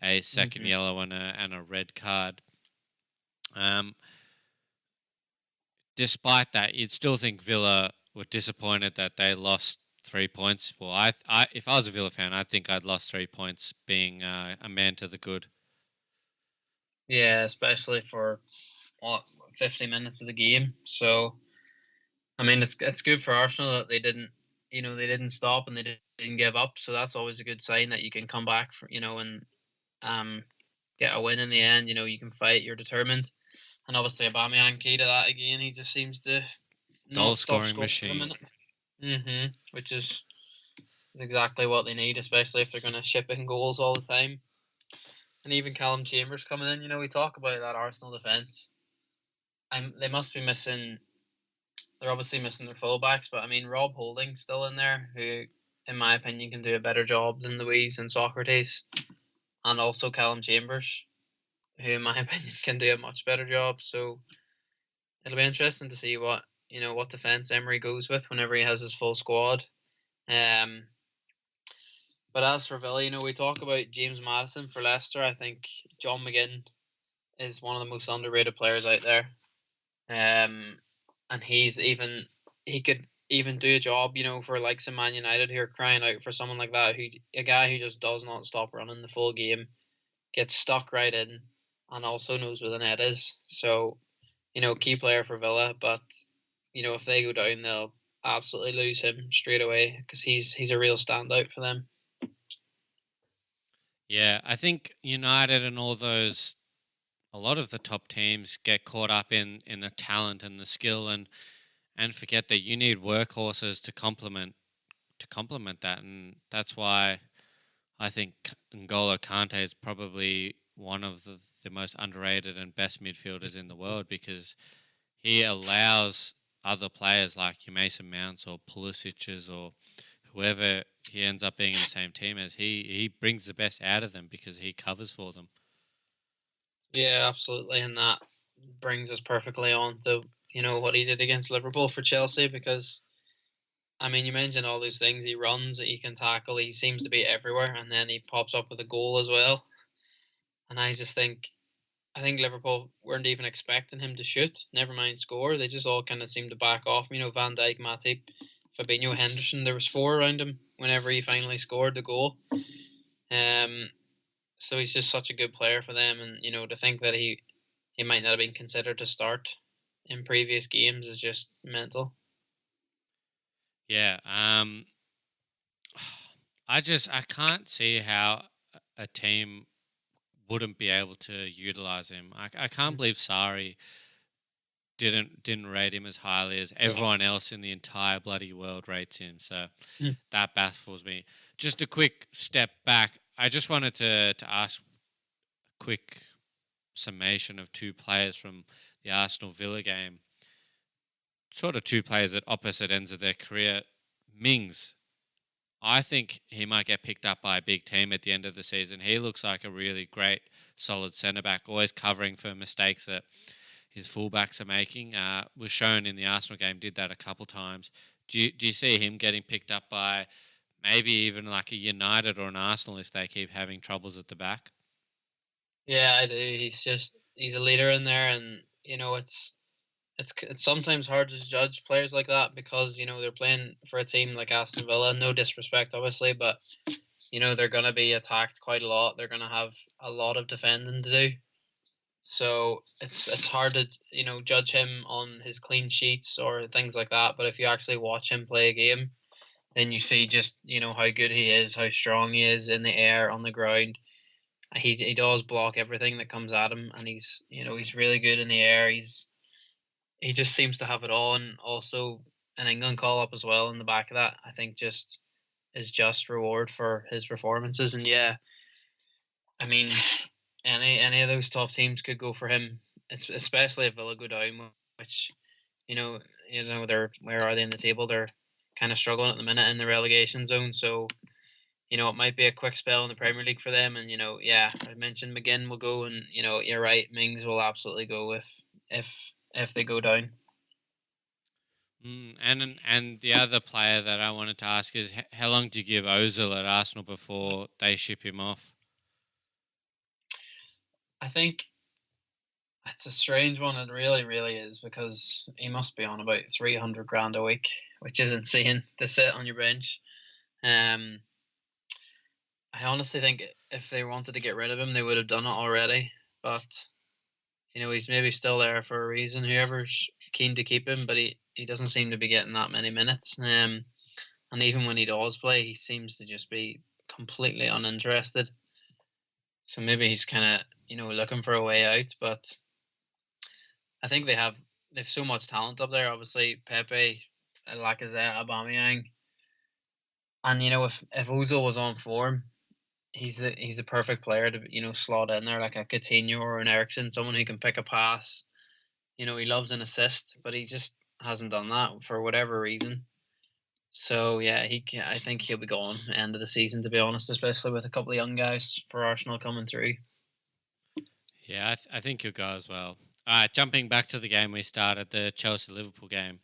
a second Mhm. yellow and a red card. Um, Despite that, you'd still think Villa were disappointed that they lost 3 points. Well, if I was a Villa fan, I think I'd lost 3 points being a man to the good. Yeah, especially for what 50 minutes of the game. So I mean, it's good for Arsenal that they didn't stop and they didn't give up. So that's always a good sign that you can come back and um get a win in the end. You can fight, you're determined, and obviously Aubameyang key to that again. He just seems to Goal not stop scoring scoring for the machine. minute. Which is exactly what they need, especially if they're going to ship in goals all the time. And even Callum Chambers coming in, we talk about that Arsenal defense. They must be missing. They're obviously missing their fullbacks, but I mean Rob Holding's still in there, who, in my opinion, can do a better job than Louise and Socrates, and also Callum Chambers, who, in my opinion, can do a much better job. So it'll be interesting to see what defense Emery goes with whenever he has his full squad. Um, but as for Villa, we talk about James Maddison for Leicester. I think John McGinn is one of the most underrated players out there. And he could even do a job, for likes of Man United who are crying out for someone like that, a guy who just does not stop running the full game, gets stuck right in, and also knows where the net is. So, key player for Villa, but if they go down, they'll absolutely lose him straight away because he's a real standout for them. Yeah, I think United and a lot of the top teams get caught up in the talent and the skill and forget that you need workhorses to complement that, and that's why I think N'Golo Kante is probably one of the most underrated and best midfielders in the world because he allows other players like your Mason Mounts or Pulisic's or whoever he ends up being in the same team as, he brings the best out of them because he covers for them. Yeah, absolutely, and that brings us perfectly on to what he did against Liverpool for Chelsea because I mean you mentioned all those things. He runs, he can tackle, he seems to be everywhere, and then he pops up with a goal as well. And I think Liverpool weren't even expecting him to shoot, never mind score. They just all kind of seemed to back off. Van Dijk, Matip, Fabinho, Henderson. There was four around him whenever he finally scored the goal. Um, so he's just such a good player for them, and to think that he might not have been considered to start in previous games is just mental. Yeah, I can't see how a team wouldn't be able to utilize him. I can't believe Sari didn't rate him as highly as everyone else in the entire bloody world rates him. So Mm. that baffles me. Just a quick step back. I just wanted to ask a quick summation of two players from the Arsenal Villa game. Sort of two players at opposite ends of their career. Mings, I think he might get picked up by a big team at the end of the season. He looks like a really great, solid centre back, always covering for mistakes that his fullbacks are making. Was shown in the Arsenal game, did that a couple times. Do you see him getting picked up by maybe even like a United or an Arsenal if they keep having troubles at the back? Yeah, I do. He's a leader in there, and it's sometimes hard to judge players like that because they're playing for a team like Aston Villa. No disrespect, obviously, but they're gonna be attacked quite a lot. They're gonna have a lot of defending to do. So it's hard to judge him on his clean sheets or things like that. But if you actually watch him play a game, then you see just how good he is, how strong he is in the air, on the ground. He does block everything that comes at him, and he's really good in the air. He just seems to have it all, and also an England call up as well in the back of that. I think just is just reward for his performances. And yeah, I mean, any of those top teams could go for him, especially if Villa go down, which they're where are they in the table? They're kind of struggling at the minute in the relegation zone. So it might be a quick spell in the Premier League for them. And yeah, I mentioned McGinn will go, and you're right, Mings will absolutely go if if they go down. And the other player that I wanted to ask is how long do you give Ozil at Arsenal before they ship him off? I think it's a strange one. It really, really is because he must be on about 300 grand a week, which is insane to sit on your bench. Um, I honestly think if they wanted to get rid of him, they would have done it already. But He's maybe still there for a reason. Whoever's keen to keep him, but he doesn't seem to be getting that many minutes. And even when he does play, he seems to just be completely uninterested. So maybe he's kind of looking for a way out. But I think they've so much talent up there. Obviously, Pepe, Lacazette, Aubameyang, and if Ozil was on form, he's the perfect player to slot in there like a Coutinho or an Eriksen, someone who can pick a pass. He loves an assist, but he just hasn't done that for whatever reason. So yeah, I think he'll be gone end of the season, to be honest, especially with a couple of young guys for Arsenal coming through. Yeah, I think he'll go as well. All right, jumping back to the game we started, the Chelsea Liverpool game.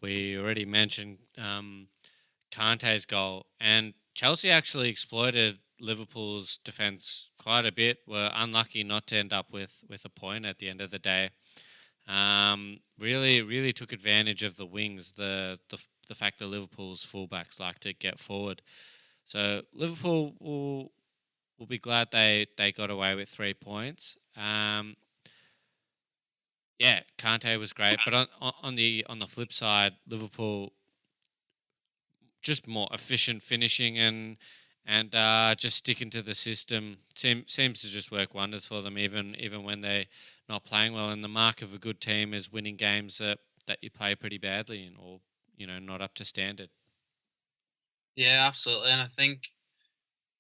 We already mentioned Kante's goal, and Chelsea actually exploited Liverpool's defence quite a bit. Were unlucky not to end up with a point at the end of the day. Really took advantage of the wings, the fact that Liverpool's fullbacks like to get forward. So Liverpool will be glad they got away with 3 points. Yeah, Kante was great, but on the flip side, Liverpool just more efficient finishing and just sticking to the system seems to just work wonders for them, even when they're not playing well. And the mark of a good team is winning games that you play pretty badly in, or not up to standard. Yeah, absolutely. And I think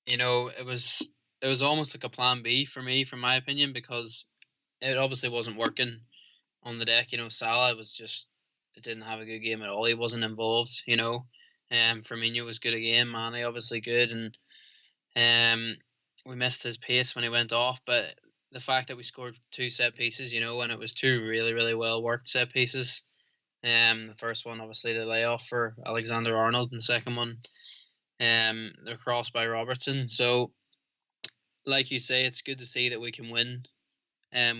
it was almost like a plan B for me, from my opinion, because it obviously wasn't working on the deck. Salah was just it didn't have a good game at all. He wasn't involved. Firmino was good again. Mane obviously good, and we missed his pace when he went off. But the fact that we scored two set pieces, and it was two really really well worked set pieces. The first one obviously the layoff for Alexander Arnold, and the second one, the cross by Robertson. So, like you say, it's good to see that we can win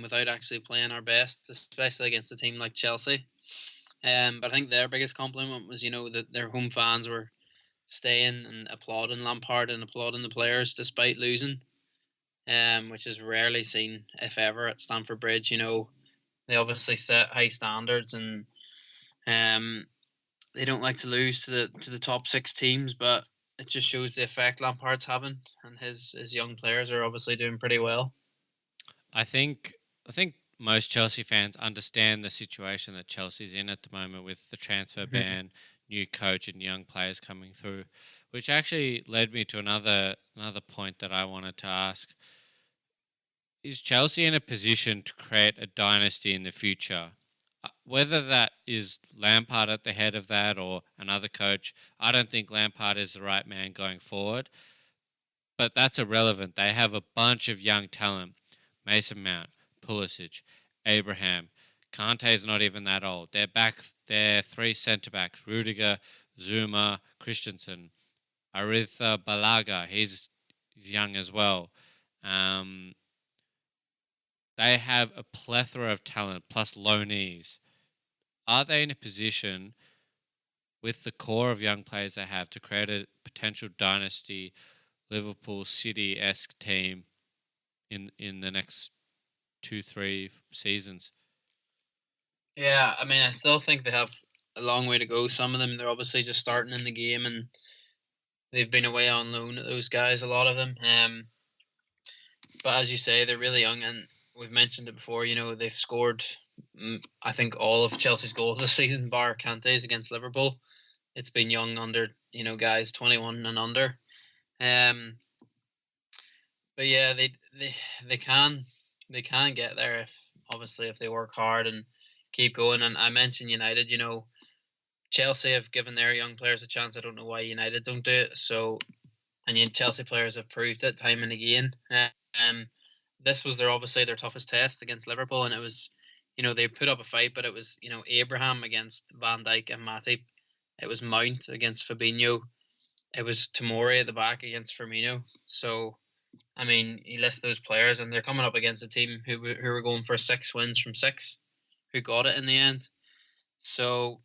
without actually playing our best, especially against a team like Chelsea. But I think their biggest compliment was, that their home fans were staying and applauding Lampard and applauding the players despite losing, which is rarely seen, if ever, at Stamford Bridge. They obviously set high standards, and um, they don't like to lose to the top six teams, but it just shows the effect Lampard's having, and his young players are obviously doing pretty well. I think most Chelsea fans understand the situation that Chelsea's in at the moment with the transfer ban, new coach, and young players coming through, which actually led me to another point that I wanted to ask. Is Chelsea in a position to create a dynasty in the future? Whether that is Lampard at the head of that or another coach, I don't think Lampard is the right man going forward. But that's irrelevant. They have a bunch of young talent. Mason Mount, Pulisic, Abraham. Kante's not even that old. They're three centre backs: Rudiger, Zuma, Christensen, Aritha Balaga. He's young as well. Um, they have a plethora of talent plus loanees. Are they in a position with the core of young players they have to create a potential dynasty Liverpool City esque team in the next 2-3 seasons? Yeah, I mean, I still think they have a long way to go. Some of them, they're obviously just starting in the game, and they've been away on loan. Those guys, a lot of them. But as you say, they're really young, and we've mentioned it before. They've scored, I think, all of Chelsea's goals this season, bar Kante's against Liverpool. It's been young under, guys 21 and under. Um, but yeah, they can they can get there if they work hard and keep going. And I mentioned United. Chelsea have given their young players a chance. I don't know why United don't do it. So, and Chelsea players have proved it time and again. Um, this was obviously their toughest test against Liverpool, and it was, they put up a fight, but it was, Abraham against Van Dijk and Matip. It was Mount against Fabinho. It was Tomori at the back against Firmino. So, I mean, he lists those players, and they're coming up against a team who were going for 6 wins from six, who got it in the end. So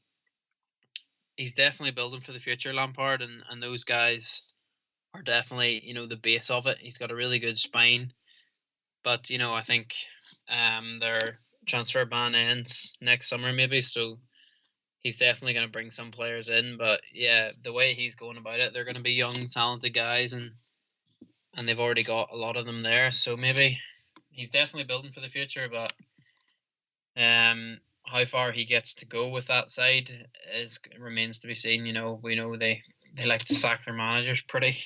he's definitely building for the future, Lampard, and those guys are definitely the base of it. He's got a really good spine, but I think Their transfer ban ends next summer, maybe. So he's definitely going to bring some players in. But yeah, the way he's going about it, they're going to be young, talented guys, and they've already got a lot of them there. So maybe he's definitely building for the future. But how far he gets to go with that side is remains to be seen. We know they like to sack their managers pretty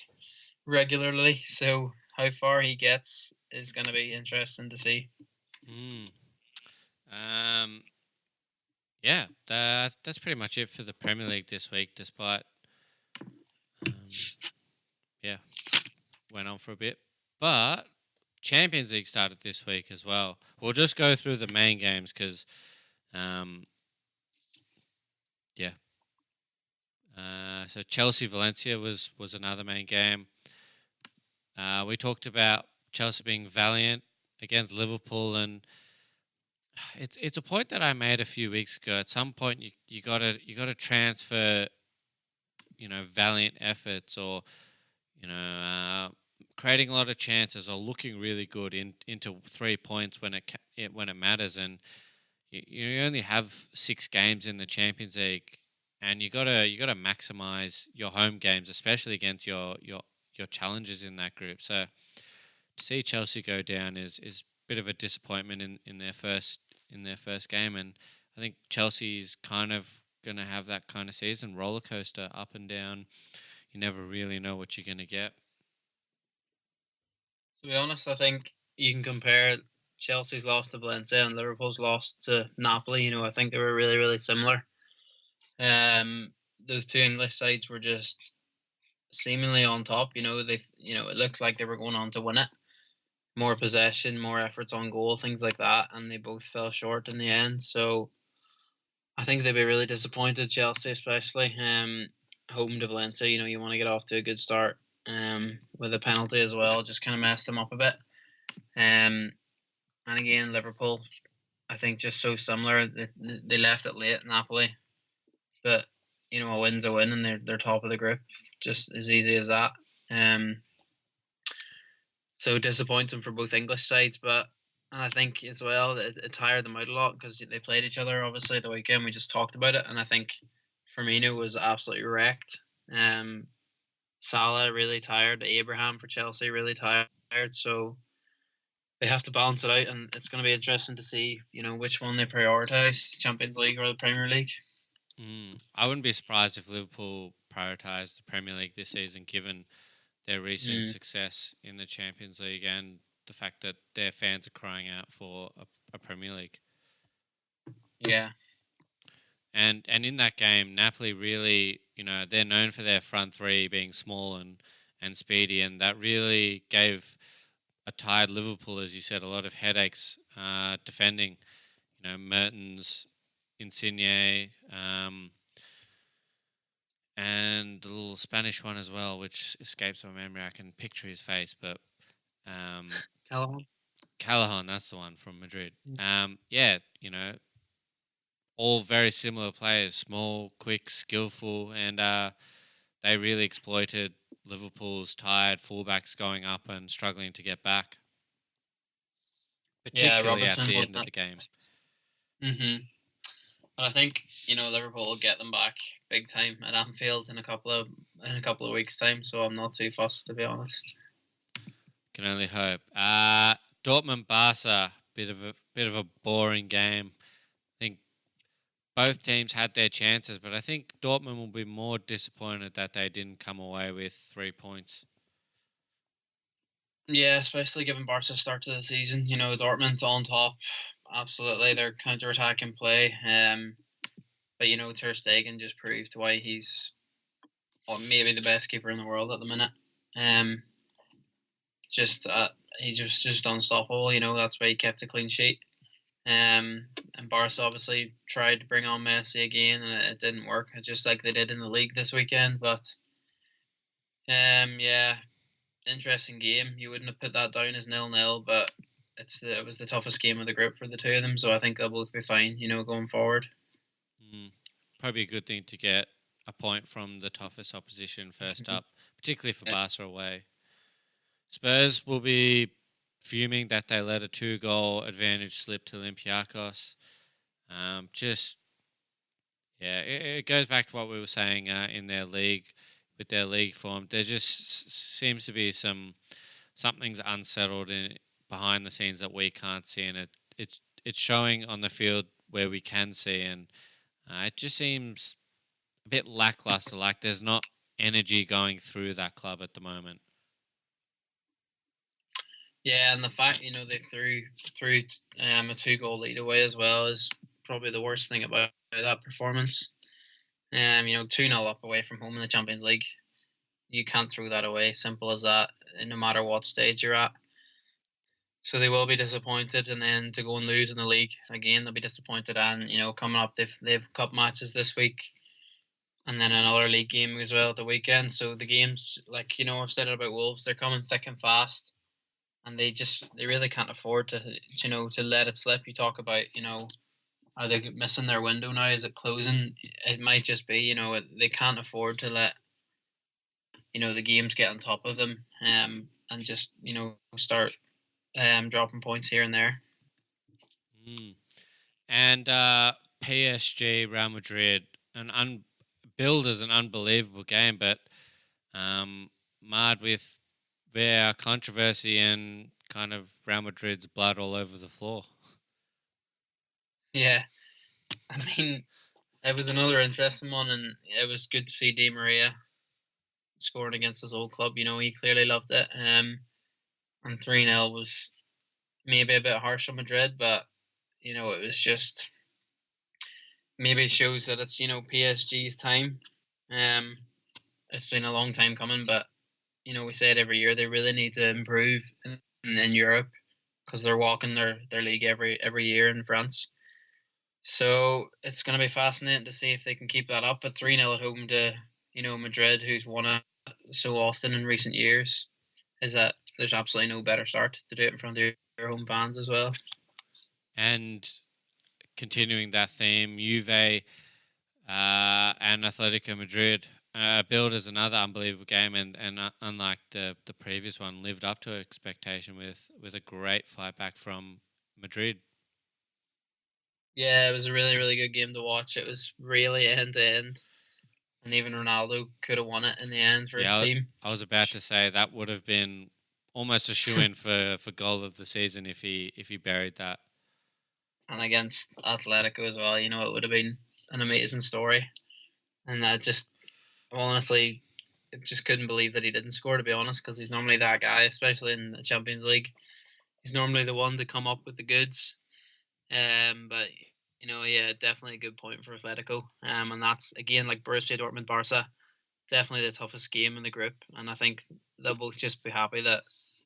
regularly. So how far he gets is going to be interesting to see. Mm. Um, yeah, that's pretty much it for the Premier League this week. Despite, yeah, went on for a bit, but Champions League started this week as well. We'll just go through the main games because, yeah. So Chelsea Valencia was another main game. We talked about Chelsea being valiant against Liverpool, and it's a point that I made a few weeks ago. At some point, you gotta transfer, valiant efforts, or creating a lot of chances, or looking really good into 3 points when it matters. And you only have 6 games in the Champions League, and you gotta maximize your home games, especially against your challenges in that group. So to see Chelsea go down is a bit of a disappointment in their first game, and I think Chelsea's kind of going to have that kind of season, roller coaster, up and down. You never really know what you're going to get. To be honest, I think you can compare Chelsea's loss to Valencia and Liverpool's loss to Napoli. I think they were really, really similar. The two English sides were just seemingly on top. It looked like they were going on to win it. More possession, more efforts on goal, things like that, and they both fell short in the end. So I think they'd be really disappointed, Chelsea especially. Home to Valencia, you want to get off to a good start. With a penalty as well, just kind of messed them up a bit. Um, and again, Liverpool, I think just so similar. They left it late, Napoli, but a win's a win, and they're top of the group, just as easy as that. Um, so disappointing for both English sides, but I think as well it tired them out a lot because they played each other obviously the weekend. We just talked about it, and I think Firmino was absolutely wrecked. Um, Salah really tired. Abraham for Chelsea really tired. So they have to balance it out, and it's going to be interesting to see which one they prioritize, Champions League or the Premier League. I wouldn't be surprised if Liverpool prioritised the Premier League this season, given their recent Mm, success in the Champions League and the fact that their fans are crying out for a Premier League. yeah, And in that game, Napoli really, they're known for their front three being small and speedy, and that really gave a tired Liverpool, as you said, a lot of headaches defending. Mertens, Insigne, and the little Spanish one as well, which escapes my memory. I can picture his face, but Callahan. Callahan, that's the one from Madrid. Yeah, all very similar players, small, quick, skillful, and they really exploited Liverpool's tired fullbacks going up and struggling to get back, Yeah, particularly at Robertson the end wasn't of it? the game. Mhm. And I think Liverpool will get them back big time at Anfield in a couple of weeks' time. So I'm not too fussed, to be honest. Can only hope. Dortmund Barca, bit of a boring game. I think both teams had their chances, but I think Dortmund will be more disappointed that they didn't come away with 3 points. Yeah, especially given Barca's start to the season. Dortmund on top. Absolutely, their counter-attacking play. But Ter Stegen just proved why he's maybe the best keeper in the world at the minute. Um, just he's just unstoppable. That's why he kept a clean sheet. And Barca obviously tried to bring on Messi again, and it didn't work. Just like they did in the league this weekend. But yeah, interesting game. You wouldn't have put that down as 0-0, but it was the toughest game of the group for the two of them. So I think they'll both be fine. Going forward. Mm. Probably a good thing to get a point from the toughest opposition first up, particularly for Yeah. Barca away. Spurs will be fuming that they let a 2-goal advantage slip to Olympiacos. Just yeah, it goes back to what we were saying in their league with their league form. There just seems to be something's unsettled behind the scenes that we can't see, and it's showing on the field where we can see, and it just seems a bit lackluster. Like there's not energy going through that club at the moment. Yeah, and the fact they threw a 2-goal lead away as well is probably the worst thing about that performance. 2-0 up away from home in the Champions League, you can't throw that away. Simple as that. No matter what stage you're at. So they will be disappointed, and then to go and lose in the league again, they'll be disappointed. And coming up, they've cup matches this week, and then another league game as well at the weekend. So the games, like I've said it about Wolves, they're coming thick and fast, and they really can't afford to let it slip. You talk about are they missing their window now? Is it closing? It might just be they can't afford to let the games get on top of them, and just start dropping points here and there. Mm. And PSG Real Madrid, billed as an unbelievable game, but marred with VAR controversy and kind of Real Madrid's blood all over the floor. Yeah, I mean, it was another interesting one, and it was good to see Di Maria scoring against his old club. He clearly loved it. And 3-0 was maybe a bit harsh on Madrid, but it was just maybe shows that it's PSG's time. Um, it's been a long time coming, but we say it every year. They really need to improve in Europe because they're walking their league every year in France. So it's going to be fascinating to see if they can keep that up. At 3-0 at home to Madrid, who's won it so often in recent years, is that there's absolutely no better start to do it in front of your home fans as well. And continuing that theme, Juve and Atletico Madrid. Billed as another unbelievable game, and unlike the previous one, lived up to expectation with a great fight back from Madrid. Yeah, it was a really, really good game to watch. It was really end to end, and even Ronaldo could have won it in the end for his Yeah, team. I was about to say that would have been almost a shoe in for goal of the season if he buried that. And against Atletico as well, it would have been an amazing story. And I just honestly just couldn't believe that he didn't score, to be honest, because he's normally that guy, especially in the Champions League. He's normally the one to come up with the goods. But yeah, definitely a good point for Atletico. And that's again like Borussia Dortmund, Barca, definitely the toughest game in the group. And I think they'll both just be happy that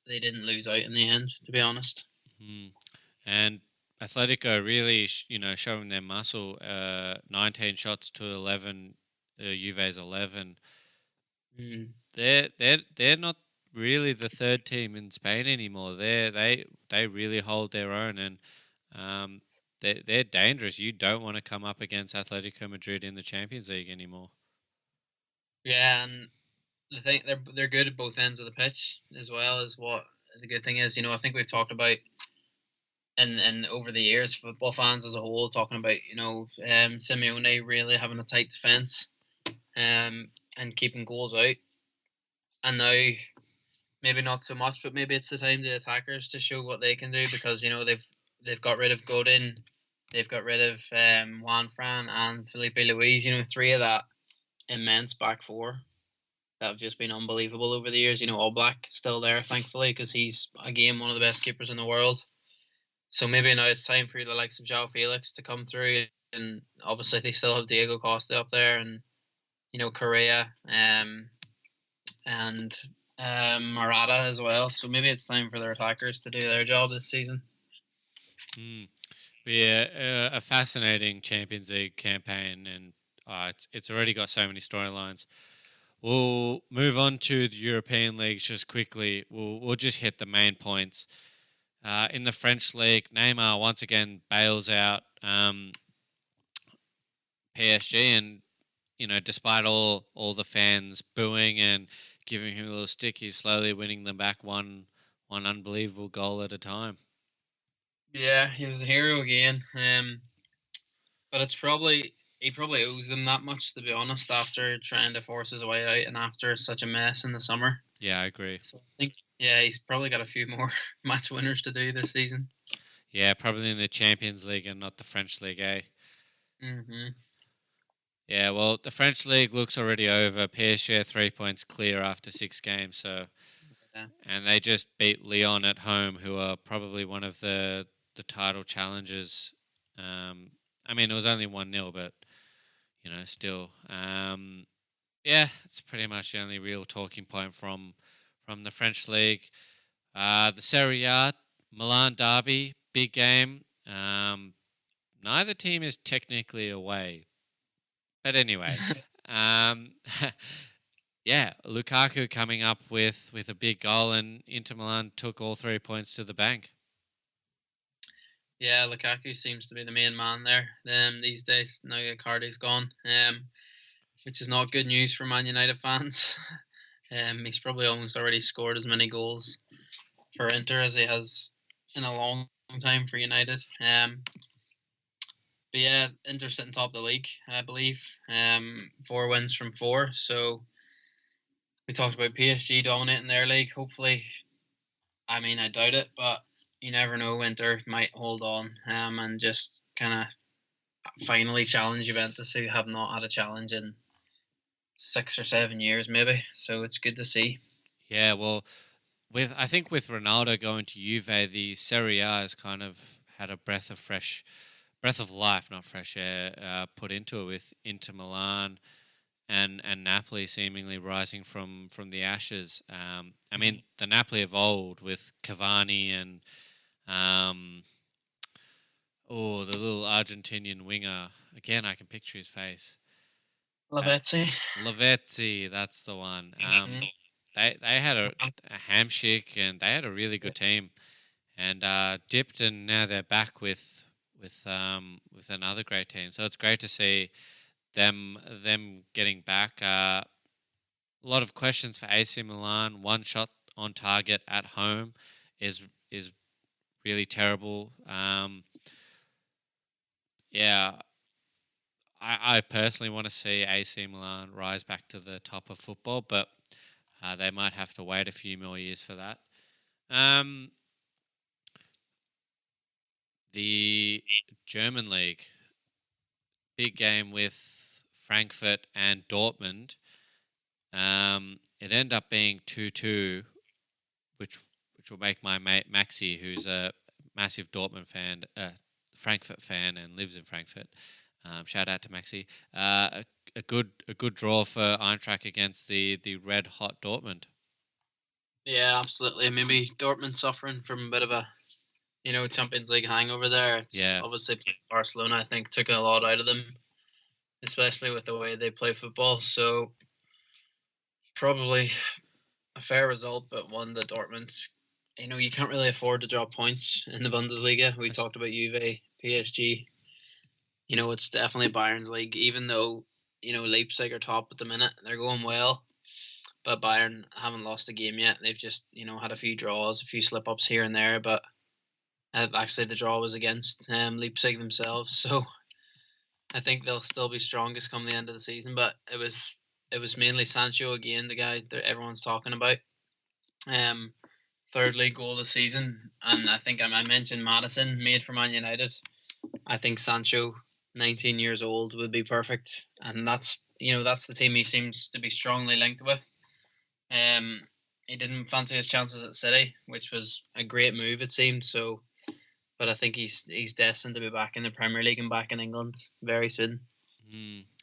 they didn't lose out in the end, to be honest. Mm. And Atletico really, showing their muscle. 19 shots to 11. Juve's 11. Mm. They're not really the third team in Spain anymore. They really hold their own, and um, they're dangerous. You don't want to come up against Atletico Madrid in the Champions League anymore. Yeah, and the thing they're good at both ends of the pitch as well. Is what the good thing is. I think we've talked about and over the years, football fans as a whole talking about Simeone really having a tight defense, and keeping goals out. And now maybe not so much, but maybe it's the time the attackers to show what they can do because they've got rid of Godin, they've got rid of Juan Fran and Felipe Luis. Three of that immense back four that have just been unbelievable over the years. All Black still there, thankfully, because he's again one of the best keepers in the world. So maybe now it's time for the likes of João Felix to come through, and obviously they still have Diego Costa up there, and Correa, and Morata as well. So maybe it's time for their attackers to do their job this season. Mm. Yeah, a fascinating Champions League campaign, and it's already got so many storylines. We'll move on to the European leagues just quickly. We'll just hit the main points. In the French league, Neymar once again bails out PSG, and despite all the fans booing and giving him a little stick, he's slowly winning them back one one unbelievable goal at a time. Yeah, he was the hero again. But he probably owes them that much, to be honest, after trying to force his way out and after such a mess in the summer. Yeah, I agree. So I think, yeah, he's probably got a few more match winners to do this season. Yeah, probably in the Champions League and not the French League, eh? Hmm. Yeah, well, the French League looks already over. PSG are 3 points clear after 6 games, Yeah. and they just beat Lyon at home, who are probably one of the title challengers. Um, I mean, it was only 1-0, but still. Yeah, it's pretty much the only real talking point from the French League. The Serie A, Milan derby, big game. Neither team is technically away, but anyway, um, yeah, Lukaku coming up with a big goal, and Inter Milan took all 3 points to the bank. Yeah, Lukaku seems to be the main man there these days. Now that Cardi's gone, which is not good news for Man United fans. He's probably almost already scored as many goals for Inter as he has in a long time for United. But yeah, Inter sitting top of the league, I believe. 4 wins from 4. So we talked about PSG dominating their league. Hopefully, I mean, I doubt it, but you never know. Inter might hold on and just kind of finally challenge Juventus, who have not had a challenge in 6 or 7 years, maybe. So it's good to see. Yeah, well, I think with Ronaldo going to Juve, the Serie A has kind of had a breath of life, not fresh air, put into it with Inter Milan and Napoli seemingly rising from the ashes. I mean, the Napoli of old with Cavani and um, the little Argentinian winger. Again, I can picture his face. Lavezzi. Lavezzi, that's the one. They had a handshake and they had a really good team, and dipped, and now they're back with another great team. So it's great to see them getting back. A lot of questions for AC Milan. One shot on target at home is really terrible. Yeah, I personally want to see AC Milan rise back to the top of football, but they might have to wait a few more years for that. Um, the German league, big game with Frankfurt and Dortmund. It ended up being 2-2, which will make my mate Maxi, who's a massive Dortmund fan, Frankfurt fan, and lives in Frankfurt. Shout out to Maxi. A good draw for Eintracht against the red hot Dortmund. Yeah, absolutely. Maybe Dortmund suffering from a bit of a Champions League hangover there. It's Yeah, obviously Barcelona, I think, took a lot out of them, especially with the way they play football. So probably a fair result, but one that Dortmund, you can't really afford to drop points in the Bundesliga. We That's- talked about Juve, PSG. It's definitely Bayern's league, even though, Leipzig are top at the minute. They're going well, but Bayern haven't lost a game yet. They've just, had a few draws, a few slip ups here and there, but actually the draw was against Leipzig themselves. So I think they'll still be strongest come the end of the season. But it was mainly Sancho again, the guy that everyone's talking about. Um, third league goal of the season, and I think I mentioned Madison made for Man United. I think Sancho, 19 years old, would be perfect, and that's the team he seems to be strongly linked with. Um, he didn't fancy his chances at City, which was a great move it seemed. So, but I think he's destined to be back in the Premier League and back in England very soon.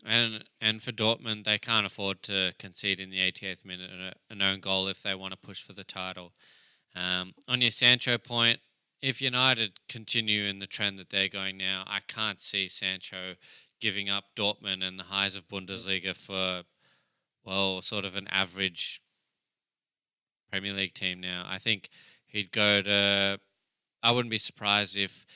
And for Dortmund, they can't afford to concede in the 88th minute an own goal if they want to push for the title. On your Sancho point, if United continue in the trend that they're going now, I can't see Sancho giving up Dortmund and the highs of Bundesliga for, well, sort of an average Premier League team now. I think he'd go to. I wouldn't be surprised if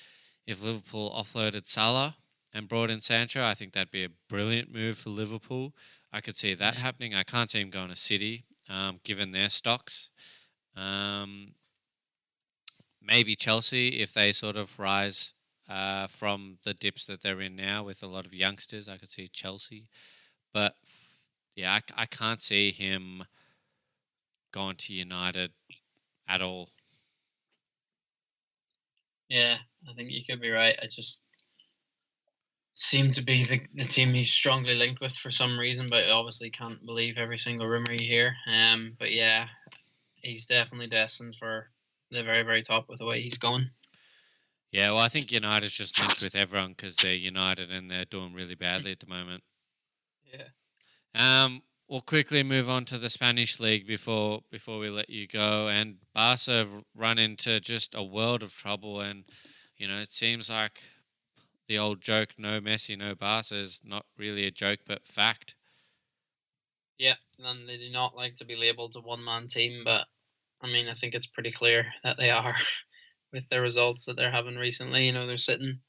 Liverpool offloaded Salah and brought in Sancho. I think that'd be a brilliant move for Liverpool. I could see that happening. I can't see him going to City, given their stocks. Um, maybe Chelsea if they sort of rise from the dips that they're in now with a lot of youngsters. I could see Chelsea, but yeah, I can't see him going to United at all. Yeah, I think you could be right. I just seem to be the team he's strongly linked with for some reason, but I obviously can't believe every single rumor you hear. But yeah, he's definitely destined for the very, very top with the way he's going. Yeah, well, I think United's just linked with everyone because they're United and they're doing really badly at the moment. Yeah. We'll quickly move on to the Spanish league before we let you go. And Barca have run into just a world of trouble, and it seems like the old joke, "No Messi, no Barca," is not really a joke but fact. Yeah, and they do not like to be labelled a one-man team, but I mean, I think it's pretty clear that they are with the results that they're having recently. They're sitting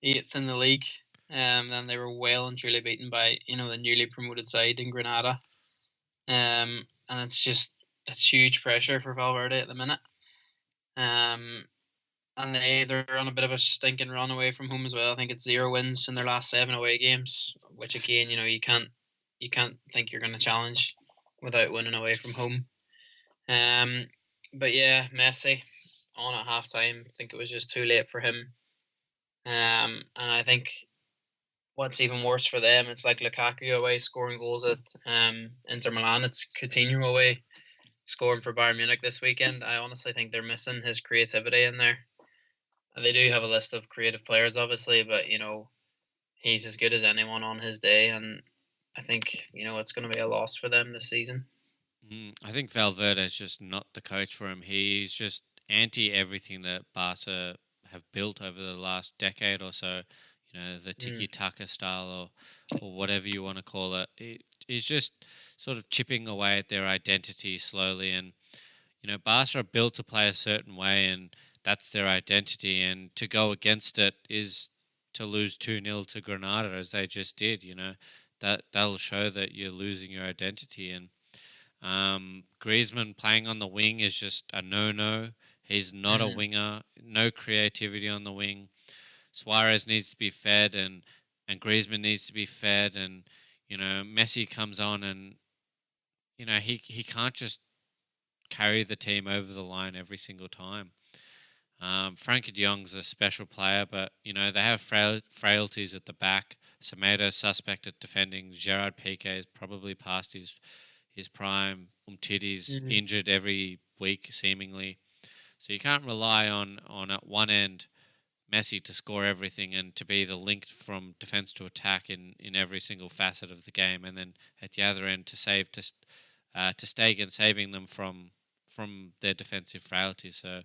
eighth in the league, then they were well and truly beaten by the newly promoted side in Granada, and it's huge pressure for Valverde at the minute, and they're on a bit of a stinking run away from home as well. I think it's 0 wins in their last 7 away games, which again, you can't think you're going to challenge without winning away from home. Um, but yeah, Messi on at halftime. I think it was just too late for him. And I think what's even worse for them, it's like Lukaku away scoring goals at Inter Milan. It's Coutinho away scoring for Bayern Munich this weekend. I honestly think they're missing his creativity in there. And they do have a list of creative players, obviously, but he's as good as anyone on his day, and I think it's going to be a loss for them this season. I think Valverde is just not the coach for him. He's just anti everything that Barca have built over the last decade or so. The Mm. tiki taka style or whatever you want to call it. He's just sort of chipping away at their identity slowly. And, Barca are built to play a certain way, and that's their identity. And to go against it is to lose 2-0 to Granada, as they just did. That'll show that you're losing your identity. And Griezmann playing on the wing is just a no-no. He's not a Mm. winger. No creativity on the wing. Suarez needs to be fed, and Griezmann needs to be fed, and Messi comes on, and he can't just carry the team over the line every single time. Frankie de Jong's a special player, but they have frailties at the back. Semedo suspect at defending. Gerard Piqué is probably past his prime. Umtiti's Mm. injured every week seemingly, so you can't rely on at one end Messi to score everything and to be the link from defense to attack in every single facet of the game, and then at the other end to Stegen saving them from their defensive frailties. So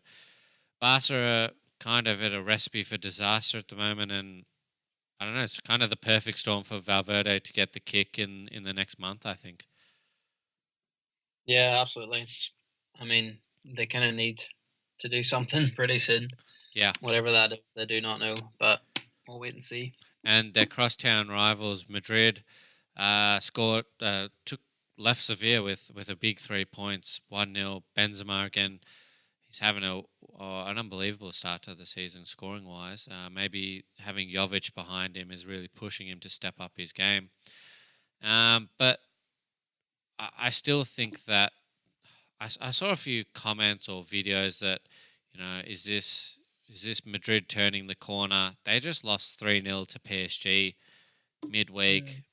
Barca are kind of at a recipe for disaster at the moment, and I don't know. It's kind of the perfect storm for Valverde to get the kick in the next month, I think. Yeah, absolutely. I mean, they kind of need to do something pretty soon. Yeah, Whatever that is, I do not know, but we'll wait and see. and their crosstown rivals Madrid took left Sevilla with a big 3 points, 1-0. Benzema again. He's having an unbelievable start to the season scoring wise. Maybe having Jovic behind him is really pushing him to step up his game. But I still think that I saw a few comments or videos that is this Madrid turning the corner? They just lost 3-0 to PSG midweek. Mm.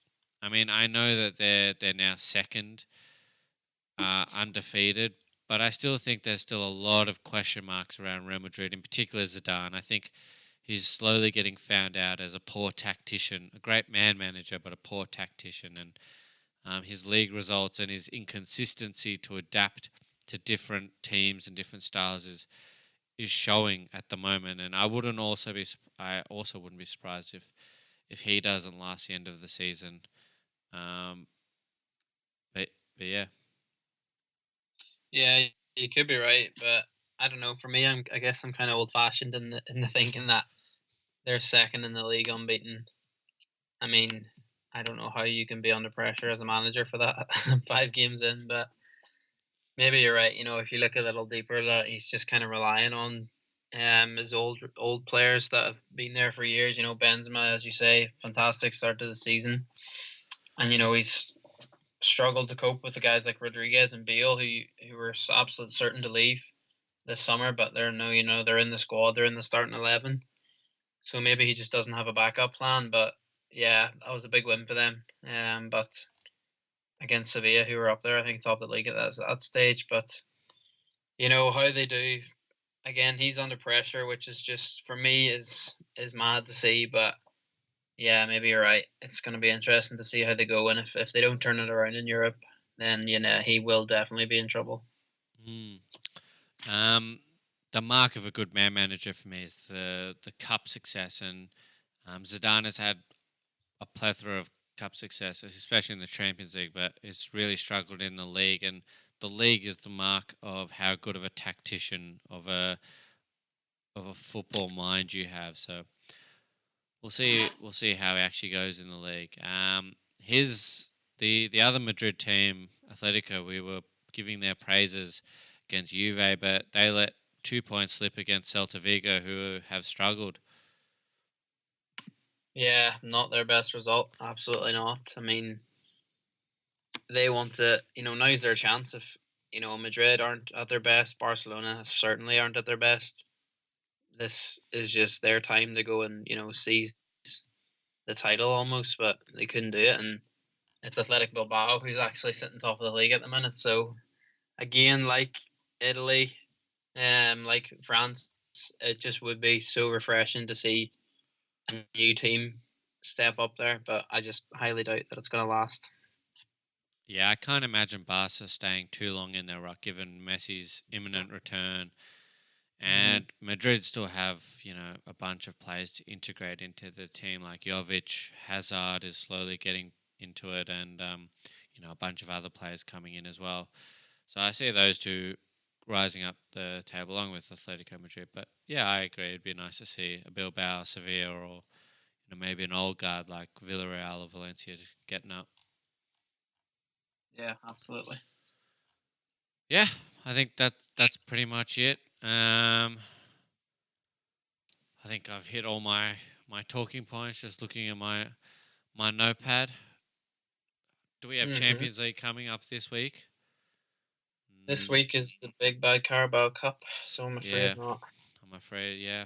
I mean, I know that they're now second, undefeated, but I still think there's still a lot of question marks around Real Madrid, in particular Zidane. I think he's slowly getting found out as a poor tactician, a great man manager, but a poor tactician, and his league results and his inconsistency to adapt to different teams and different styles is showing at the moment. And I also wouldn't be surprised if he doesn't last the end of the season. Um, but yeah. Yeah, you could be right, but I don't know. For me, I guess I'm kind of old fashioned in the thinking that they're second in the league unbeaten. I mean, I don't know how you can be under pressure as a manager for that 5 games in, but maybe you're right. If you look a little deeper, that he's just kind of relying on His old players that have been there for years. Benzema, as you say, fantastic start to the season, and he's struggled to cope with the guys like Rodriguez and Bale, who were absolutely certain to leave this summer, but they're no, they're in the squad, they're in the starting 11. So maybe he just doesn't have a backup plan. But yeah, that was a big win for them. But against Sevilla, who were up there, I think top of the league at that stage. But how they do. Again, he's under pressure, which is just for me is mad to see. But yeah, maybe you're right. It's going to be interesting to see how they go, and if they don't turn it around in Europe, then he will definitely be in trouble. Mm. The mark of a good man manager for me is the cup success, and Zidane has had a plethora of cup successes, especially in the Champions League, but it's really struggled in the league, and the league is the mark of how good of a tactician of a football mind you have. So we'll see how he actually goes in the league. The other Madrid team, Atletico, we were giving their praises against Juve, but they let 2 points slip against Celta Vigo, who have struggled. Yeah, not their best result. Absolutely not. I mean, they want to. Now's their chance. If Madrid aren't at their best, Barcelona certainly aren't at their best. This is just their time to go and seize the title almost, but they couldn't do it, and it's Athletic Bilbao who's actually sitting top of the league at the minute. So again, like Italy, like France, it just would be so refreshing to see a new team step up there. But I just highly doubt that it's going to last. Yeah, I can't imagine Barca staying too long in their ruck given Messi's imminent return. And Madrid still have, a bunch of players to integrate into the team, like Jovic, Hazard is slowly getting into it, and a bunch of other players coming in as well. So I see those two rising up the table along with Atletico Madrid. But yeah, I agree. It'd be nice to see a Bilbao, Sevilla, or maybe an old guard like Villarreal or Valencia getting up. Yeah, absolutely. Yeah, I think that's pretty much it. I think I've hit all my talking points. Just looking at my notepad. Do we have Champions League coming up this week? This week is the Big Bad Carabao Cup, so I'm Yeah, afraid not. I'm afraid. Yeah,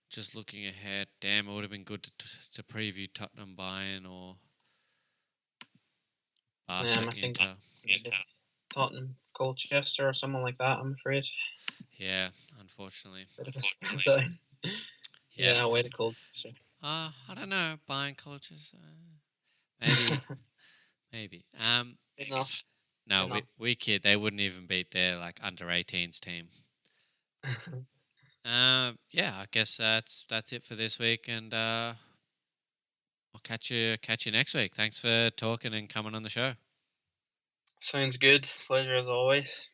just looking ahead. Damn, it would have been good to preview Tottenham, Bayern, or Barca, I think Inter. Tottenham, Colchester, or someone like that. I'm afraid. Yeah, unfortunately. Bit of a step down. Yeah. Yeah, way to Colchester. I don't know. Bayern cultures. Maybe, maybe. Enough. No, Enough. we kid. They wouldn't even beat their like under 18s team. Yeah, I guess that's it for this week, and I'll catch you next week. Thanks for talking and coming on the show. Sounds good. Pleasure as always.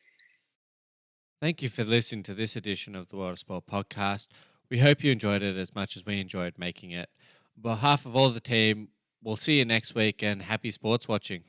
Thank you for listening to this edition of the World of Sport podcast. We hope you enjoyed it as much as we enjoyed making it. On behalf of all the team, we'll see you next week, and happy sports watching.